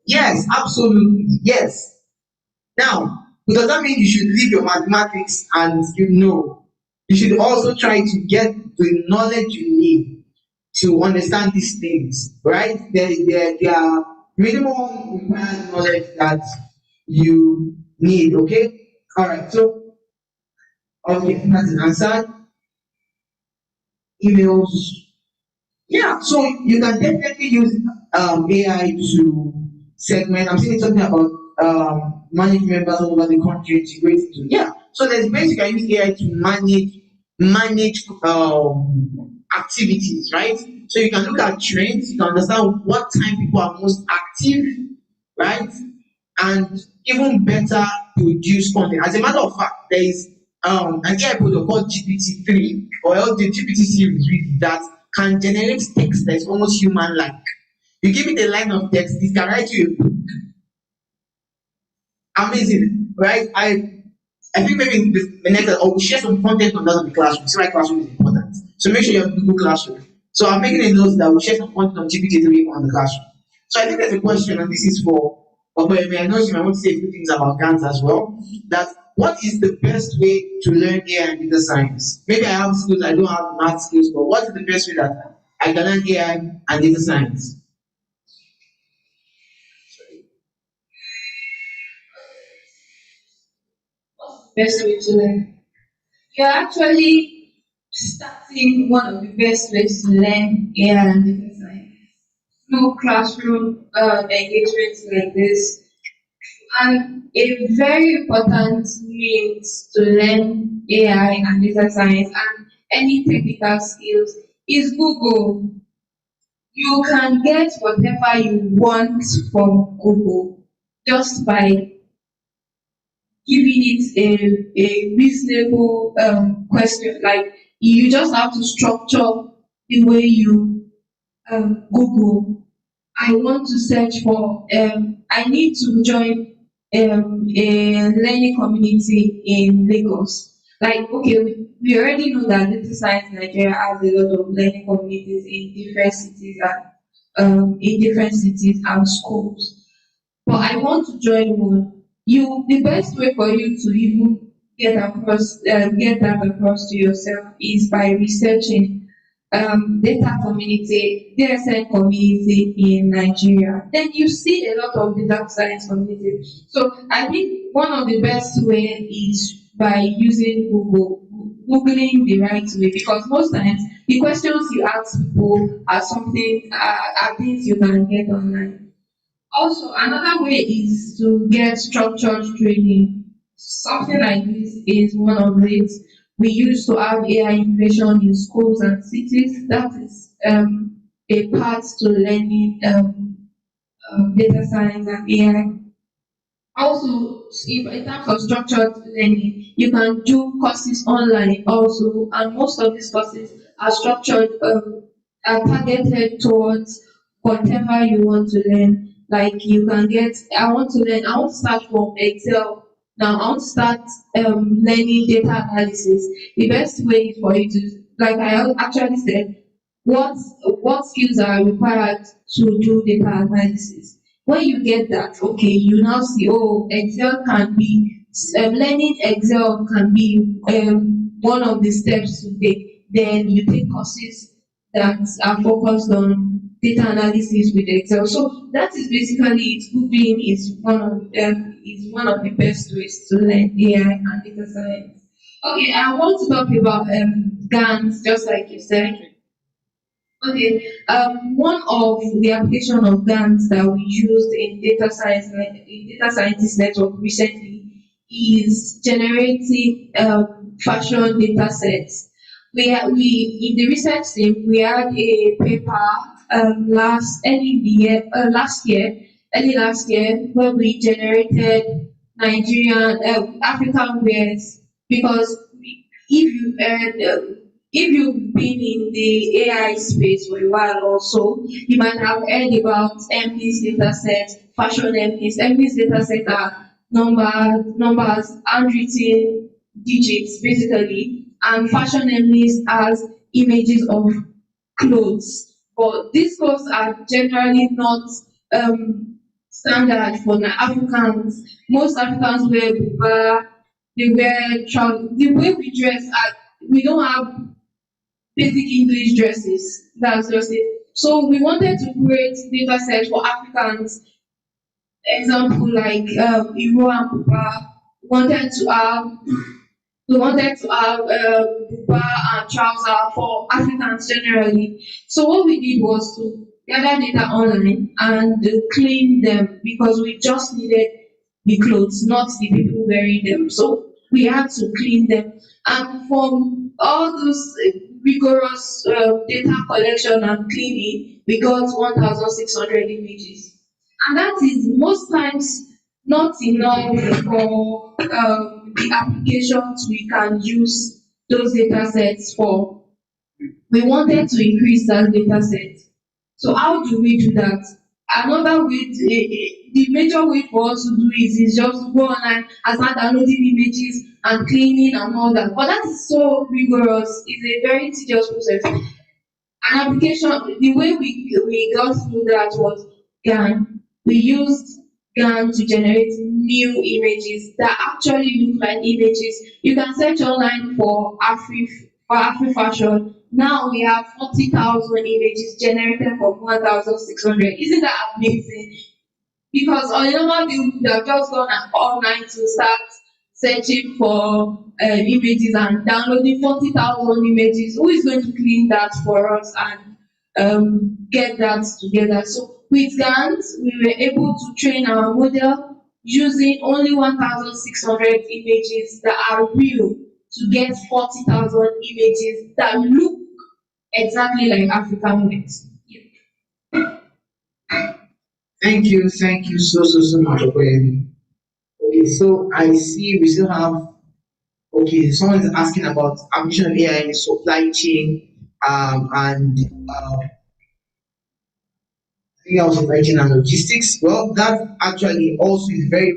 Yes, absolutely. Yes. Now, does that mean you should leave your mathematics and you should also try to get the knowledge you need to understand these things, right? There are minimum required knowledge that you need, okay? All right, so, okay, that's an answer. Emails. Yeah, so you can definitely use AI to segment. I'm saying something about manage members all over the country, integrate into. Yeah, so there's ways you can use AI to manage activities, right? So you can look at trends, you can understand what time people are most active, right? And even better produce content. As a matter of fact, there is an AI product called GPT-3 or the GPT series really that can generate text that is almost human-like. You give it a line of text, it can write you a book. Amazing, right? I think maybe in the next, or we'll share some content on that in the classroom. See why classroom is important. So make sure you have a Google Classroom. So I'm making a note that we'll share some content on GPT-3 on the classroom. So I think there's a question, and this is for Oboyeme. I know you might want to say a few things about GANs as well. That what is the best way to learn AI and data science? Maybe I have skills, I don't have math skills, but what is the best way that I can learn AI and data science? Best way to learn. You're actually starting one of the best ways to learn AI and data science through classroom engagements like this. And a very important means to learn AI and data science and any technical skills is Google. You can get whatever you want from Google just by giving it a reasonable question. Like you just have to structure the way you Google. I want to search for I need to join a learning community in Lagos. Like okay, we already know that data science Nigeria has a lot of learning communities in different cities and schools. But I want to join one. The best way for you to even get that across to yourself is by researching data community, DSN community in Nigeria. Then you see a lot of data science community. So I think one of the best way is by using Google, Googling the right way, because most times the questions you ask people are things you can get online. Also, another way is to get structured training. Something like this is one of it. We used to have AI innovation in schools and cities. That is a path to learning data science and AI. Also, in terms of structured learning, you can do courses online also, and most of these courses are structured, are targeted towards whatever you want to learn. Like you can get, I want to start from Excel. Now I want to start learning data analysis. The best way for you to, like I actually said, what skills are required to do data analysis. When you get that, okay, you now see, oh, Excel can be, learning Excel can be one of the steps to take. Then you take courses that are focused on data analysis with Excel. So that is basically it. Googling is one of them, is one of the best ways to learn AI and data science. Okay, I want to talk about GANs, just like you said. Okay, one of the application of GANs that we used in data scientist network recently is generating fashion data sets. We in the research team we had a paper last year, early last year, where we generated Nigerian African wears because if you if you've been in the AI space for a while or so, you might have heard about MD's dataset, fashion MD's. MD's dataset are numbers, handwritten digits basically, and fashion MD's as images of clothes. But these clothes are generally not standard for Africans. Most Africans wear buba, they wear trousers. The way we dress, we don't have basic English dresses. That's just it. So we wanted to create data sets for Africans. Example like Iro and Pupa wanted to have buba and trouser for Africans generally. So what we did was to gather data online and clean them because we just needed the clothes, not the people wearing them. So we had to clean them. And from all those rigorous data collection and cleaning, we got 1,600 images. And that is most times not enough for the applications we can use those data sets for. We wanted to increase that data set. So how do we do that? Another way, the major way for us to do it is just to go online and start downloading images and cleaning and all that. But that is so rigorous. It's a very tedious process. An application, the way we got through that was GAN. We used GAN to generate new images that actually look like images. You can search online for Afri fashion. Now we have 40,000 images generated from 1,600. Isn't that amazing? Because on a normal day, we would have just gone all night to start searching for images and downloading 40,000 images. Who is going to clean that for us and get that together? So with GANs, we were able to train our model using only 1,600 images that are real to get 40,000 images that look exactly like African wears. Thank you so much, Okoyemi. Okay, so I see we still have, okay, someone is asking about application of AI in supply chain, and I think I was writing and logistics. Well, that actually also is very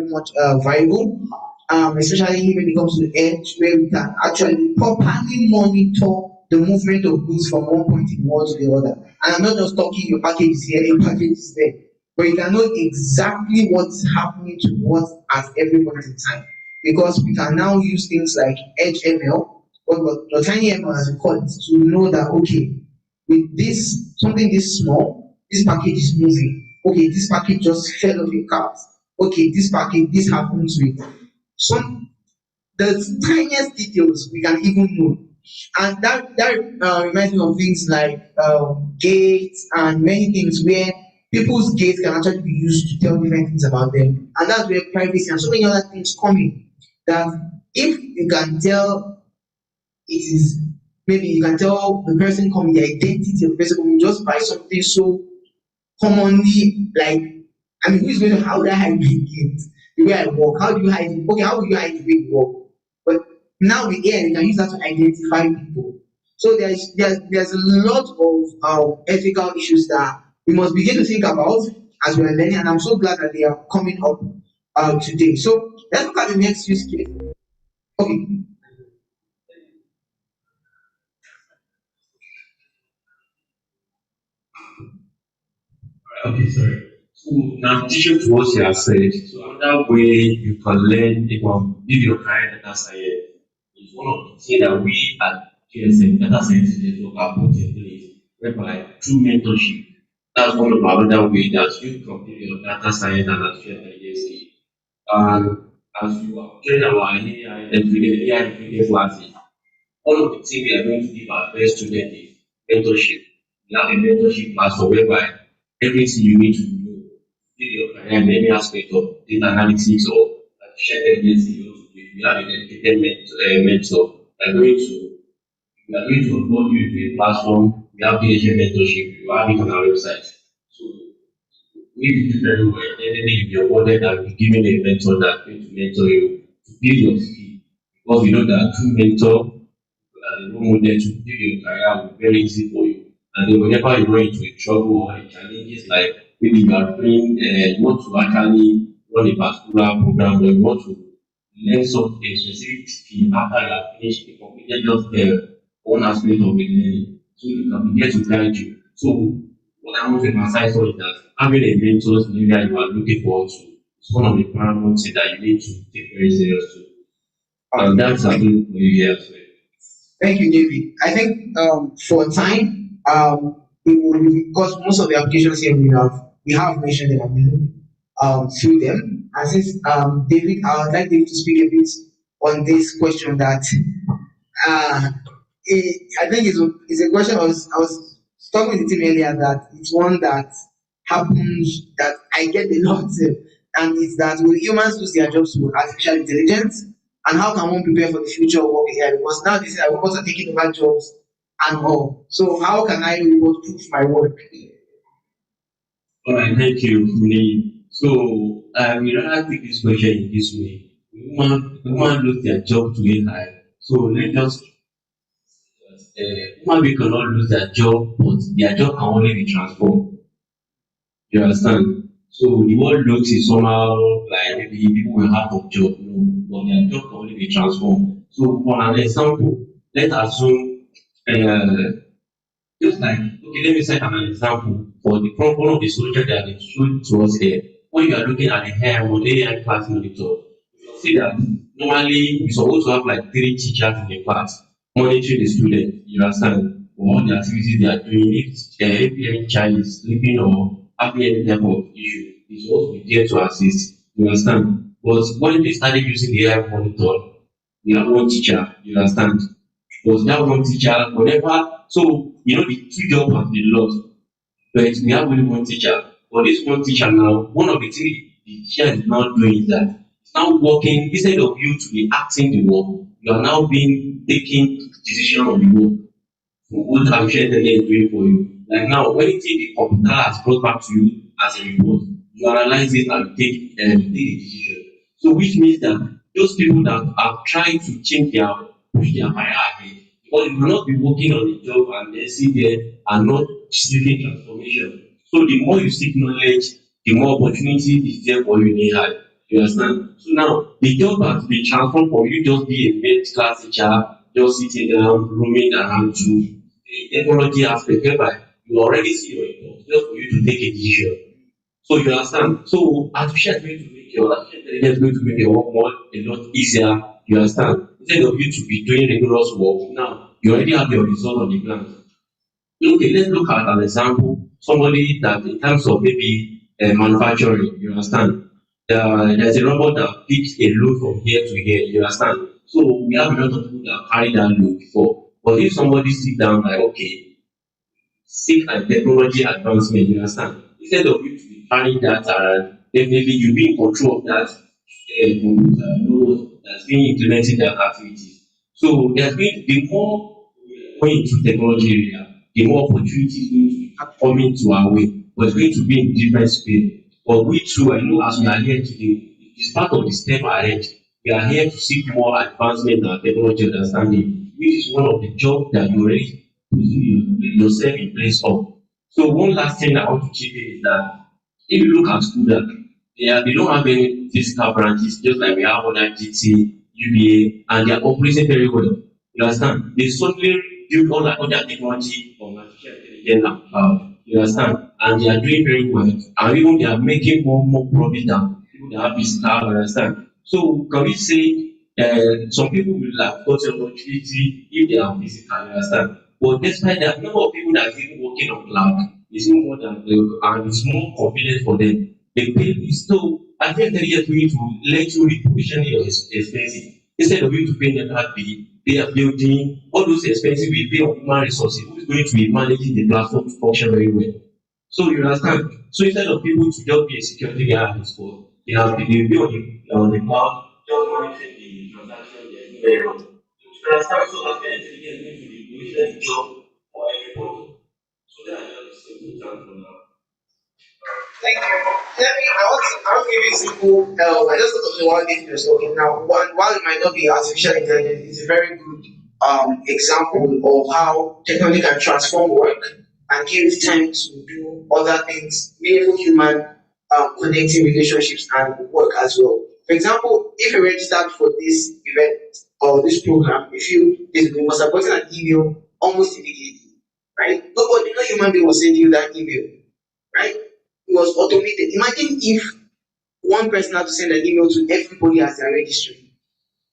much viable, especially when it comes to the edge, where we can actually properly monitor the movement of goods from one point in the world to the other. And I'm not just talking your package is here, your package is there, but you can know exactly what's happening to what at every point in time. Because we can now use things like Edge ML, or tiny ML as we call it, to know that okay, with this something this small, this package is moving. Okay, this package just fell off a cart. Okay, this package, this happened to it. Some the tiniest details we can even know. And that reminds me of things like gates and many things where people's gates can actually be used to tell different things about them. And that's where privacy and so many other things come in. That if you can tell it is, maybe you can tell the person coming the identity of the person coming just by something so commonly, like, I mean, who is going to, how would I hide my gate? The way I walk, how do you hide it? Okay, how will you hide the way you walk? But now with AI, you can use that to identify people. So there's a lot of ethical issues that we must begin to think about as we are learning, and I'm so glad that they are coming up today. So let's look at the next use case. Okay. Okay, sorry. So now, in addition to what you have said, so another way you can learn about maybe your career data science is one of the things that we at GSM data science network are putting in place, whereby through mentorship, that's one of our other way that you complete your data science and artificial intelligence And as you are train our AI everyday classes, one of the things we are going to give our first student is mentorship. We have a mentorship platform whereby everything you need to know in your career in any aspect of data analytics or artificial intelligence you want to do. We have a dedicated mentor. We are going to upload you to a platform. We have PhD mentorship. You have it on our website. So if you do very well, definitely you'll be awarded and be given a mentor that's going to mentor you to build your skill. Because we know that through mentor and a role model to build your career will be very easy for you. And then whenever you run into a trouble or a challenges like maybe you are doing you want to actually run a particular program or you want to learn some a specific skill after you have finished a completed just one aspect of the learning. So you can be there to guide you. So what I want to emphasize on is that having a mentor in the area you are looking forward to is one of the paramount things that you need to take very seriously. And that's something for you here as well. Thank you, David. I think for time, we will, because most of the applications here we have mentioned them through them. And since David, I would like David to speak a bit on this question that uh, I think it's a question I was talking with the team earlier that it's one that happens that I get a lot of, and it's that will humans lose their jobs to artificial intelligence, and how can one prepare for the future of work here? Because now this is robots are taking over jobs and all. So how can I remote proof my work? All right, thank you, Mini. So we rather take this question in this way. Women lose their job to AI. So let's just human being cannot lose their job, but their job can only be transformed. You understand? So the word looks is somehow like maybe people will have a job, but their job can only be transformed. So for an example, let's assume just like okay, let me set an example for the one of the solutions that is shown to us here. When you are looking at the AI class monitor, you see that normally you're supposed to have like three teachers in the class monitoring the student. You understand? For all the activities they are doing, if any child is sleeping or having any type of issue, it's supposed to be there to assist. You understand? But when they started using the AI monitor, we have one teacher, you understand? Was that one teacher, whatever. So, the two jobs have been lost, but we have only one teacher. But this one teacher now, one of the things the teacher is now doing is that it's now working, instead of you to be acting the work, you are now being taking decision on the work for what artificial intelligence is doing for you. Like now, anything the computer has brought back to you as a report, you analyze it and take a decision. So which means that those people that are trying to change push their career ahead, because you cannot be working on the job and then sit there and not seeking transformation. So the more you seek knowledge, the more opportunity is there for you in AI. You understand? So now the job has been transformed for you just be a math class teacher, just sitting down, roaming around to the technology aspect whereby you already see your income just for you to take a decision. So you understand? So artificial intelligence is going to make your work more a lot easier. You understand? Instead of you to be doing rigorous work, now you already have your result on the ground. Okay, let's look at an example. Somebody that in terms of maybe manufacturing, you understand? There's a robot that picks a load from here to here, you understand? So we have a lot of people that carry that load before. But if somebody sit down like, okay, seek and technology advancement, you understand? Instead of you to be carrying that around, definitely you be in control of that computer node that's being implementing that activities. So there's going the more we go into technology area, the more opportunity is going to be coming to our way, but it's going to be in different space. But we too, I know as we are here today, it's part of the step ahead. We are here to seek more advancement and technology understanding, which is one of the jobs that you already putting yourself in place of. So one last thing I want to chip in is that if you look at students, they don't have any physical branches, just like we have other GT, UBA, and they are operating very well. You understand? They suddenly build all that other technology on artificial intelligence and cloud. You understand? And they are doing very well. And even they are making more profit than people that have physical, you understand? So can we say some people will have got an opportunity if they are physical, you understand? But despite that, number of people that is even working on cloud is even more than and it's more convenient for them. The pay is still artificial intelligence going to let you reposition your expenses instead of you to pay net card bill, pay a building, all those expenses we pay on human resources. Who is going to be managing the platform to function very well? So you understand? So instead of people to just be a security analyst for they have been they be on the cloud, just monitoring the transaction they are doing very well. You understand? So artificial intelligence is going to reposition the job for everybody. So that are just the simple terms for now. Thank you. I want to give you a simple. I just thought of the one thing you're talking now. While it might not be artificial intelligence, it's a very good example of how technology can transform work and give time to do other things, meaningful human connecting relationships and work as well. For example, if you registered for this event or this program, if you this you must have gotten an email almost immediately, right? Nobody, no human being was sending you that email, right? It was automated. Imagine if one person had to send an email to everybody as they're registering.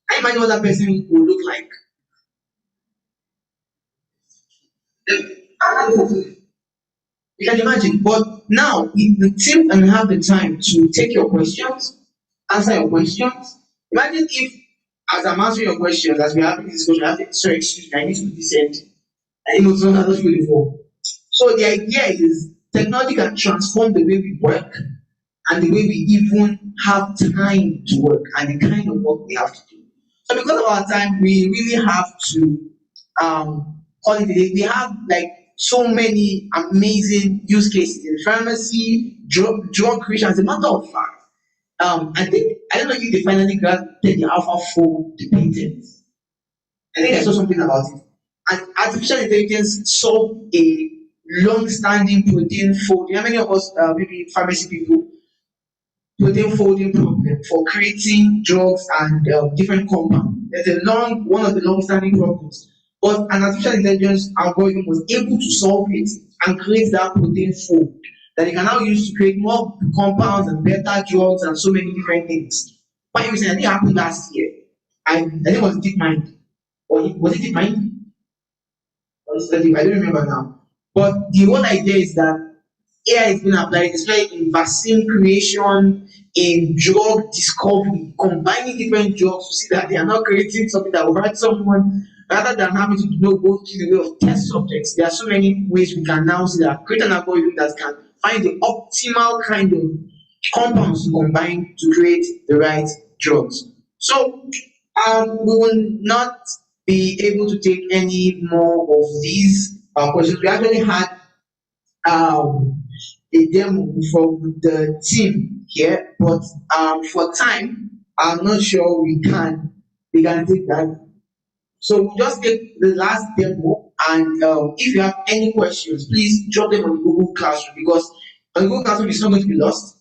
I imagine what that person would look like. You can imagine. But now, if the team can have the time to take your questions, answer your questions. Imagine if, as I'm answering your questions, as we're having this discussion, I have to, sorry, excuse me, I need to be sent. I need to know how to fill the form. So the idea is technology can transform the way we work and the way we even have time to work and the kind of work we have to do. So because of our time, we really have to call it a day. We have like so many amazing use cases in pharmacy, drug creation. As a matter of fact, I don't know if they finally granted the alpha for the patent. I think I saw something about it. And artificial intelligence solved a long-standing protein folding. How many of us, maybe pharmacy people, protein folding problem for creating drugs and different compounds? There's a one of the long-standing problems. But an artificial intelligence algorithm was able to solve it and create that protein fold that they can now use to create more compounds and better drugs and so many different things. Quite recently, I think it happened last year. I think it was DeepMind. Or was it DeepMind? I don't remember now. But the whole idea is that AI is being applied, especially in vaccine creation, in drug discovery, combining different drugs to see that they are not creating something that will hurt someone, rather than having to go through the way of test subjects. There are so many ways we can now see that create an algorithm that can find the optimal kind of compounds to combine to create the right drugs. So we will not be able to take any more of these questions. We actually had a demo from the team here, but for time, I'm not sure we can take that. So we'll just take the last demo, and if you have any questions, please drop them on Google Classroom, because on Google Classroom it's not going to be lost.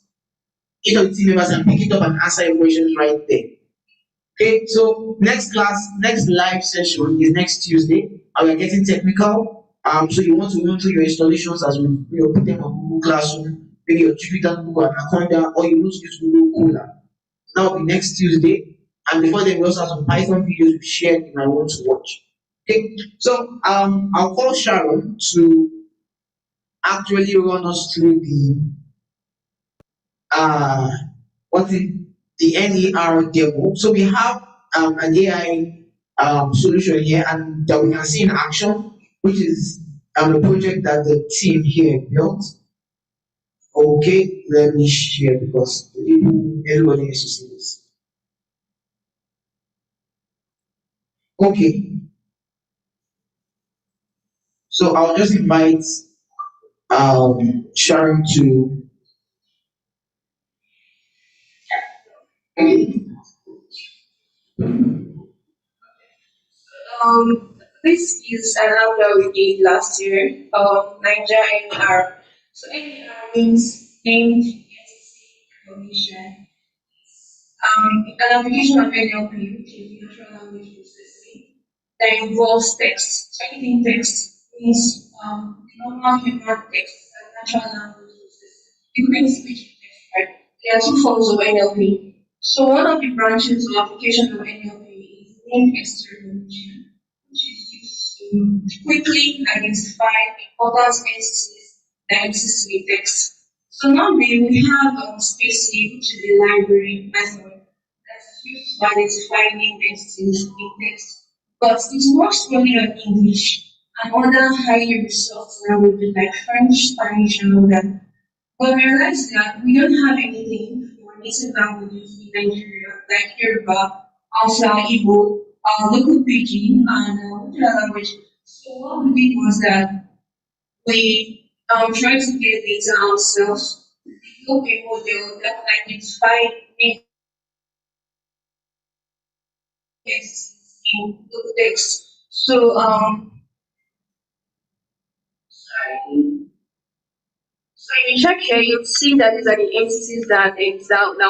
Each of the team members can pick it up and answer your questions right there. Okay, so next live session is next Tuesday, and we're getting technical. So you want to run through your installations as we put them on Google Classroom, maybe your Jupyter, Google Anaconda, or you want to use Google Cooler. That will be next Tuesday. And before then, we also have some Python videos we shared you might want to watch. Okay, so I'll call Sharon to actually run us through the NER demo. So we have an AI solution here, and that we can see in action, which is a project that the team here built. Okay, let me share because everybody needs to see this. Okay, so I'll just invite Sharon to. This is an that we did last year. Niger NR. So NR means named entity recognition. An application of NLP, which is natural language processing, that involves text. So anything text means normal human text and natural language processing. It means speech text, right? There are two forms of NLP. So one of the branches of application of NLP is named entity recognition, which is used to quickly identify important entities that exist in text. So now we have space, which is a library method that's used to identify name entities in text, but it works only on English and other highly resourced languages like French, Spanish, and all that. But we realized that we don't have anything for native languages in Nigeria, like Yoruba, Hausa, Igbo, local pidgin, and which other language. So what we did was that we tried to get data ourselves, develop a model that can identify text in local text. So sorry. So if you check here, you'll see that these are the entities that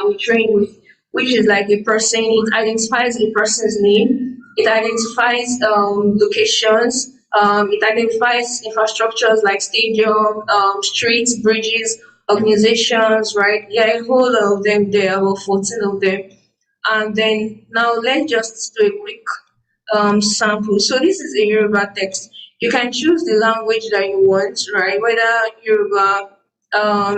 we train with, which is like a person. It identifies a person's name. It identifies locations. It identifies infrastructures like stadium, streets, bridges, organizations. Right? Yeah, a whole lot of them. There are about 14 of them. And then now let's just do a quick sample. So this is a Yoruba text. You can choose the language that you want, right? Whether Yoruba,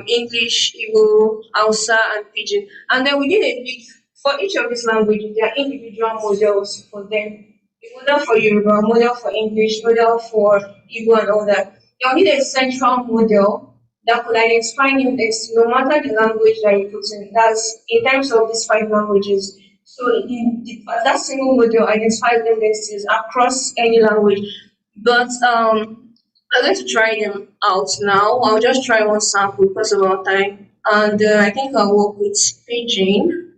English, Igbo, Hausa, and Pidgin. And then we did a bit for each of these languages. There are individual models for them. A model for Yoruba, model for English, model for Igbo, and all that. You need a central model that could identify new text no matter the language that you put in. That's in terms of these five languages. So that single model identifies them entities across any language. But I'm going to try them out now. I'll just try one sample because of our time. And I think I'll work with paging.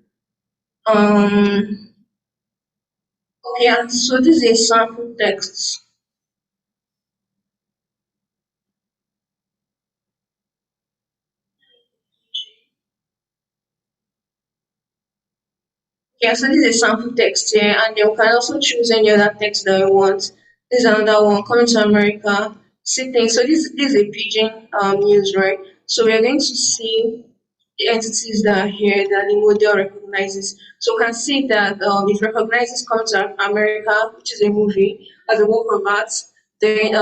Okay, so this is a sample text. Yeah, so this is a sample text here, and you can also choose any other text that you want. This is another one coming to America. See things. So this is a pigeon news, right? So we are going to see the entities that are here that the model recognizes. So we can see that it recognizes coming to America, which is a movie, as a work of art. Then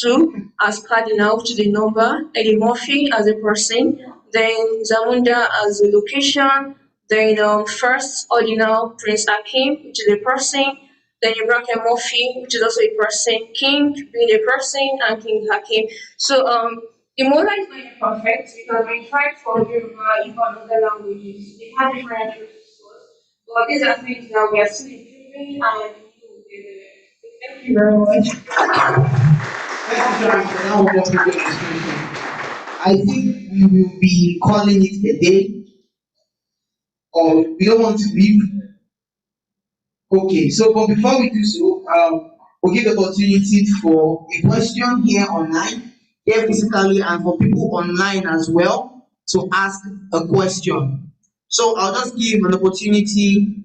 two as cardinal, which is a number. Eddie Murphy as a person. Then Zamunda as a location. Then first ordinal Prince Akim, which is a person. Then Ibrahim Murphy, which is also a person. King being a person, and King Hakim. So the model is not perfect because we tried for Yoruba in other languages. They have different attributes, but these are things that we are still improving and thank you very much. Thank you, Sharon, for that wonderful demonstration. I think we will be calling it a day, or we don't want to leave. Okay, so but before we do so, we'll give the opportunity for a question here online, here physically, and for people online as well to ask a question. So I'll just give an opportunity.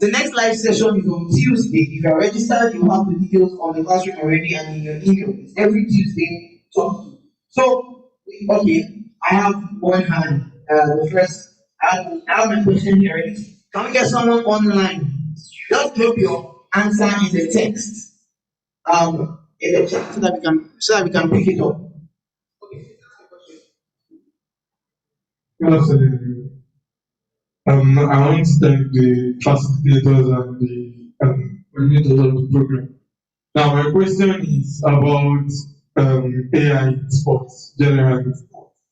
The next live session is on Tuesday. If you're registered, you have the details on the classroom already and in your email. It's every Tuesday, 12. So, okay, I have one hand. The first, I have my question here already. Can we get someone online? Just drop your answer in the text. In the chat so that we can pick it up. I want to thank the facilitators and the coordinators of the program. Now, my question is about AI in sports, generally.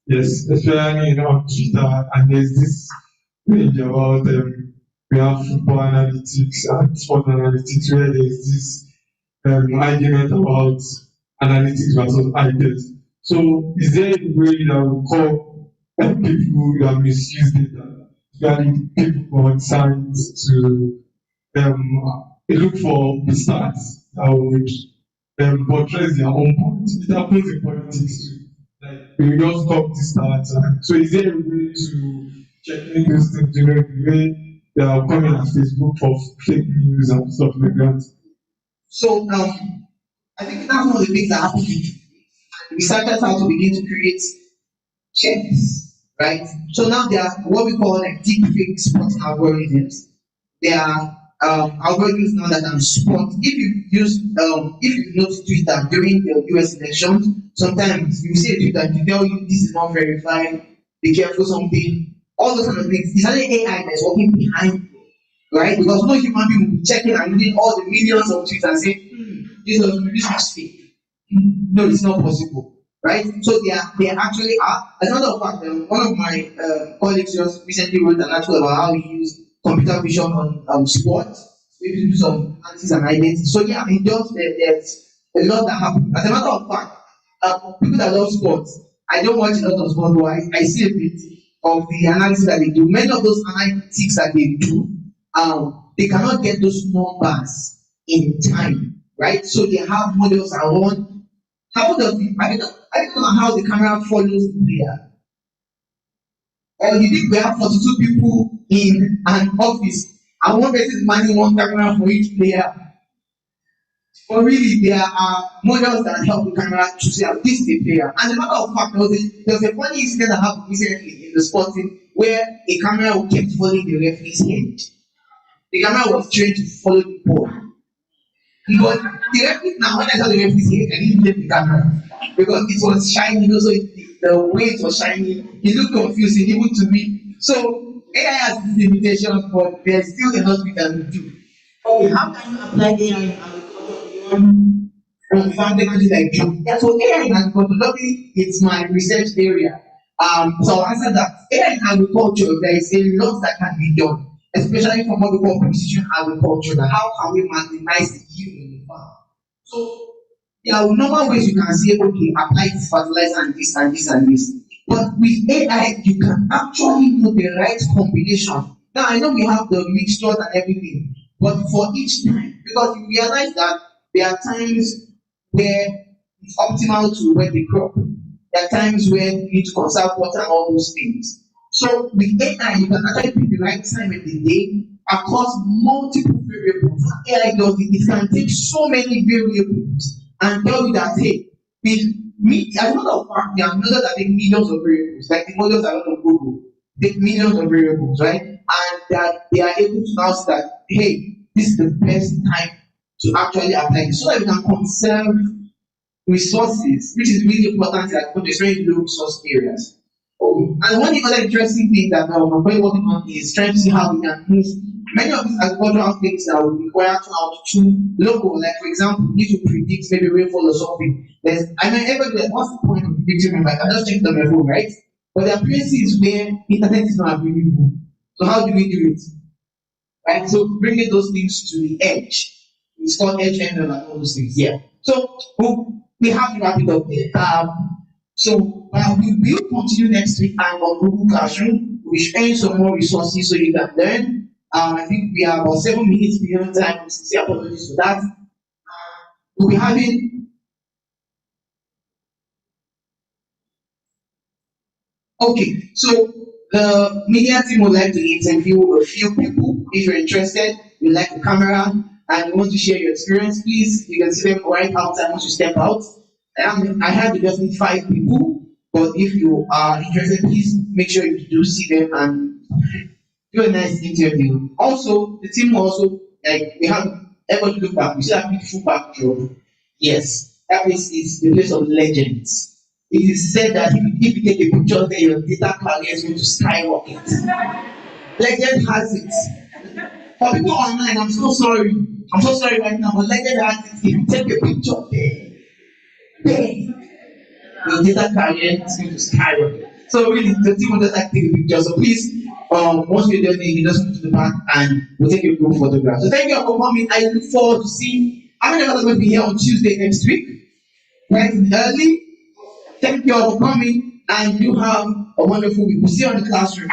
Yes, especially on Twitter, and there's this page about we have football analytics and sport analytics, where there's this argument about analytics versus eye test. So, is there a way that we call people that misuse data, especially people on science, to look for the stats that would buttress their own point? It happens in politics too. Like, we just talk the stats. So, is there a way to check in those things, the way they are coming on Facebook for fake news and stuff like that? So I think that's one of the things that happened. Researchers have to begin to create checks, right? So now there are what we call like deepfakes sports algorithms. They are algorithms now that can spot if you notice Twitter during the US elections, sometimes you see a Twitter to tell you this is not verified, be careful something, all those kind of things. It's only AI that's working behind you, right? Because no human being will be checking and reading all the millions of tweets and saying, this was fake. No, it's not possible, right? So they actually are. As a matter of fact, one of my colleagues just recently wrote an article about how he used computer vision on sports, maybe to do some analysis and identity. So yeah, it does. There's a lot that happens. As a matter of fact, people that love sports, I don't watch a lot of sports, but I see a bit of the analysis that they do. Many of those analytics that they do, they cannot get those numbers in time, right? So they have models that run. How does I don't know how the camera follows the player. Or you think we have 42 people in an office and one person is manning one camera for each player? But really, there are models that help the camera to see how this is the player. And as a matter of fact, there was a funny incident that happened recently in the sporting where a camera kept following the referee's head. The camera was trained to follow the ball. But the referee now, when I saw the referee's head, I didn't blame the camera because it was shining. Also, the way it was shining, it looked confusing even to me. So AI has these limitations, but there's still a lot we can do. Okay, how can you apply AI in agriculture beyond farm technology like drone? Yeah, so AI in agriculture, luckily it's my research area. So I'll answer that. AI in agriculture, there is a lot that can be done, especially from what we call precision agriculture. How can we maximize the yield in the farm? So there are normal ways you can say, okay, apply this fertilizer and this and this and this. But with AI, you can actually know the right combination. Now I know we have the mixtures and everything, but for each time, because you realize that there are times where it's optimal to wet the crop. There are times where you need to conserve water and all those things. So with AI, you can actually pick the right time of the day across multiple variables. AI does it. It can take so many variables and tell you that, hey, with me, as a matter of fact, there are models that take millions of variables, like the models that are on Google, take millions of variables, right? And that they are able to now say that, hey, this is the best time to actually apply it, so that we can conserve resources, which is really important, like for the very low resource areas. And one other interesting thing that I'm very working on is trying to see how we can move many of these agricultural things that will require cloud to local. Like for example, you need to predict maybe rainfall or something. I mean, everybody, what's the point of predicting rainfall? I can just check it on my phone, right? But there are places where internet is not available. So how do we do it? Right? So bringing those things to the edge. It's called edge ML and all those things. Yeah. So we have to wrap it up there. So we will continue next week and on Google Classroom. We're sharing some more resources so you can learn. I think we are about 7 minutes beyond time. Sincere apologies for that. We'll be having. Okay, so the media team would like to interview a few people. If you're interested, you like the camera and you want to share your experience, please, you can see them right outside once you step out. I had to just need 5 people, but if you are interested, please make sure you do see them and do a nice interview. Also, the team also, like, we have everybody look back. We see that beautiful backdrop. Yes, that place is the place of legends. It is said that if you take a picture there, your data career is going to skyrocket. Legend has it. For people online, I'm so sorry right now, but legend has it. If you take a picture there, your data career is going to skyrocket. So really, the team will just like take a picture. So please, once you're done, you just go to the back and we'll take a group photograph. So thank you all for coming. I look forward to seeing how many of us are going to be here on Tuesday next week, right early. Thank you all for coming, and you have a wonderful week. We'll see you on the classroom.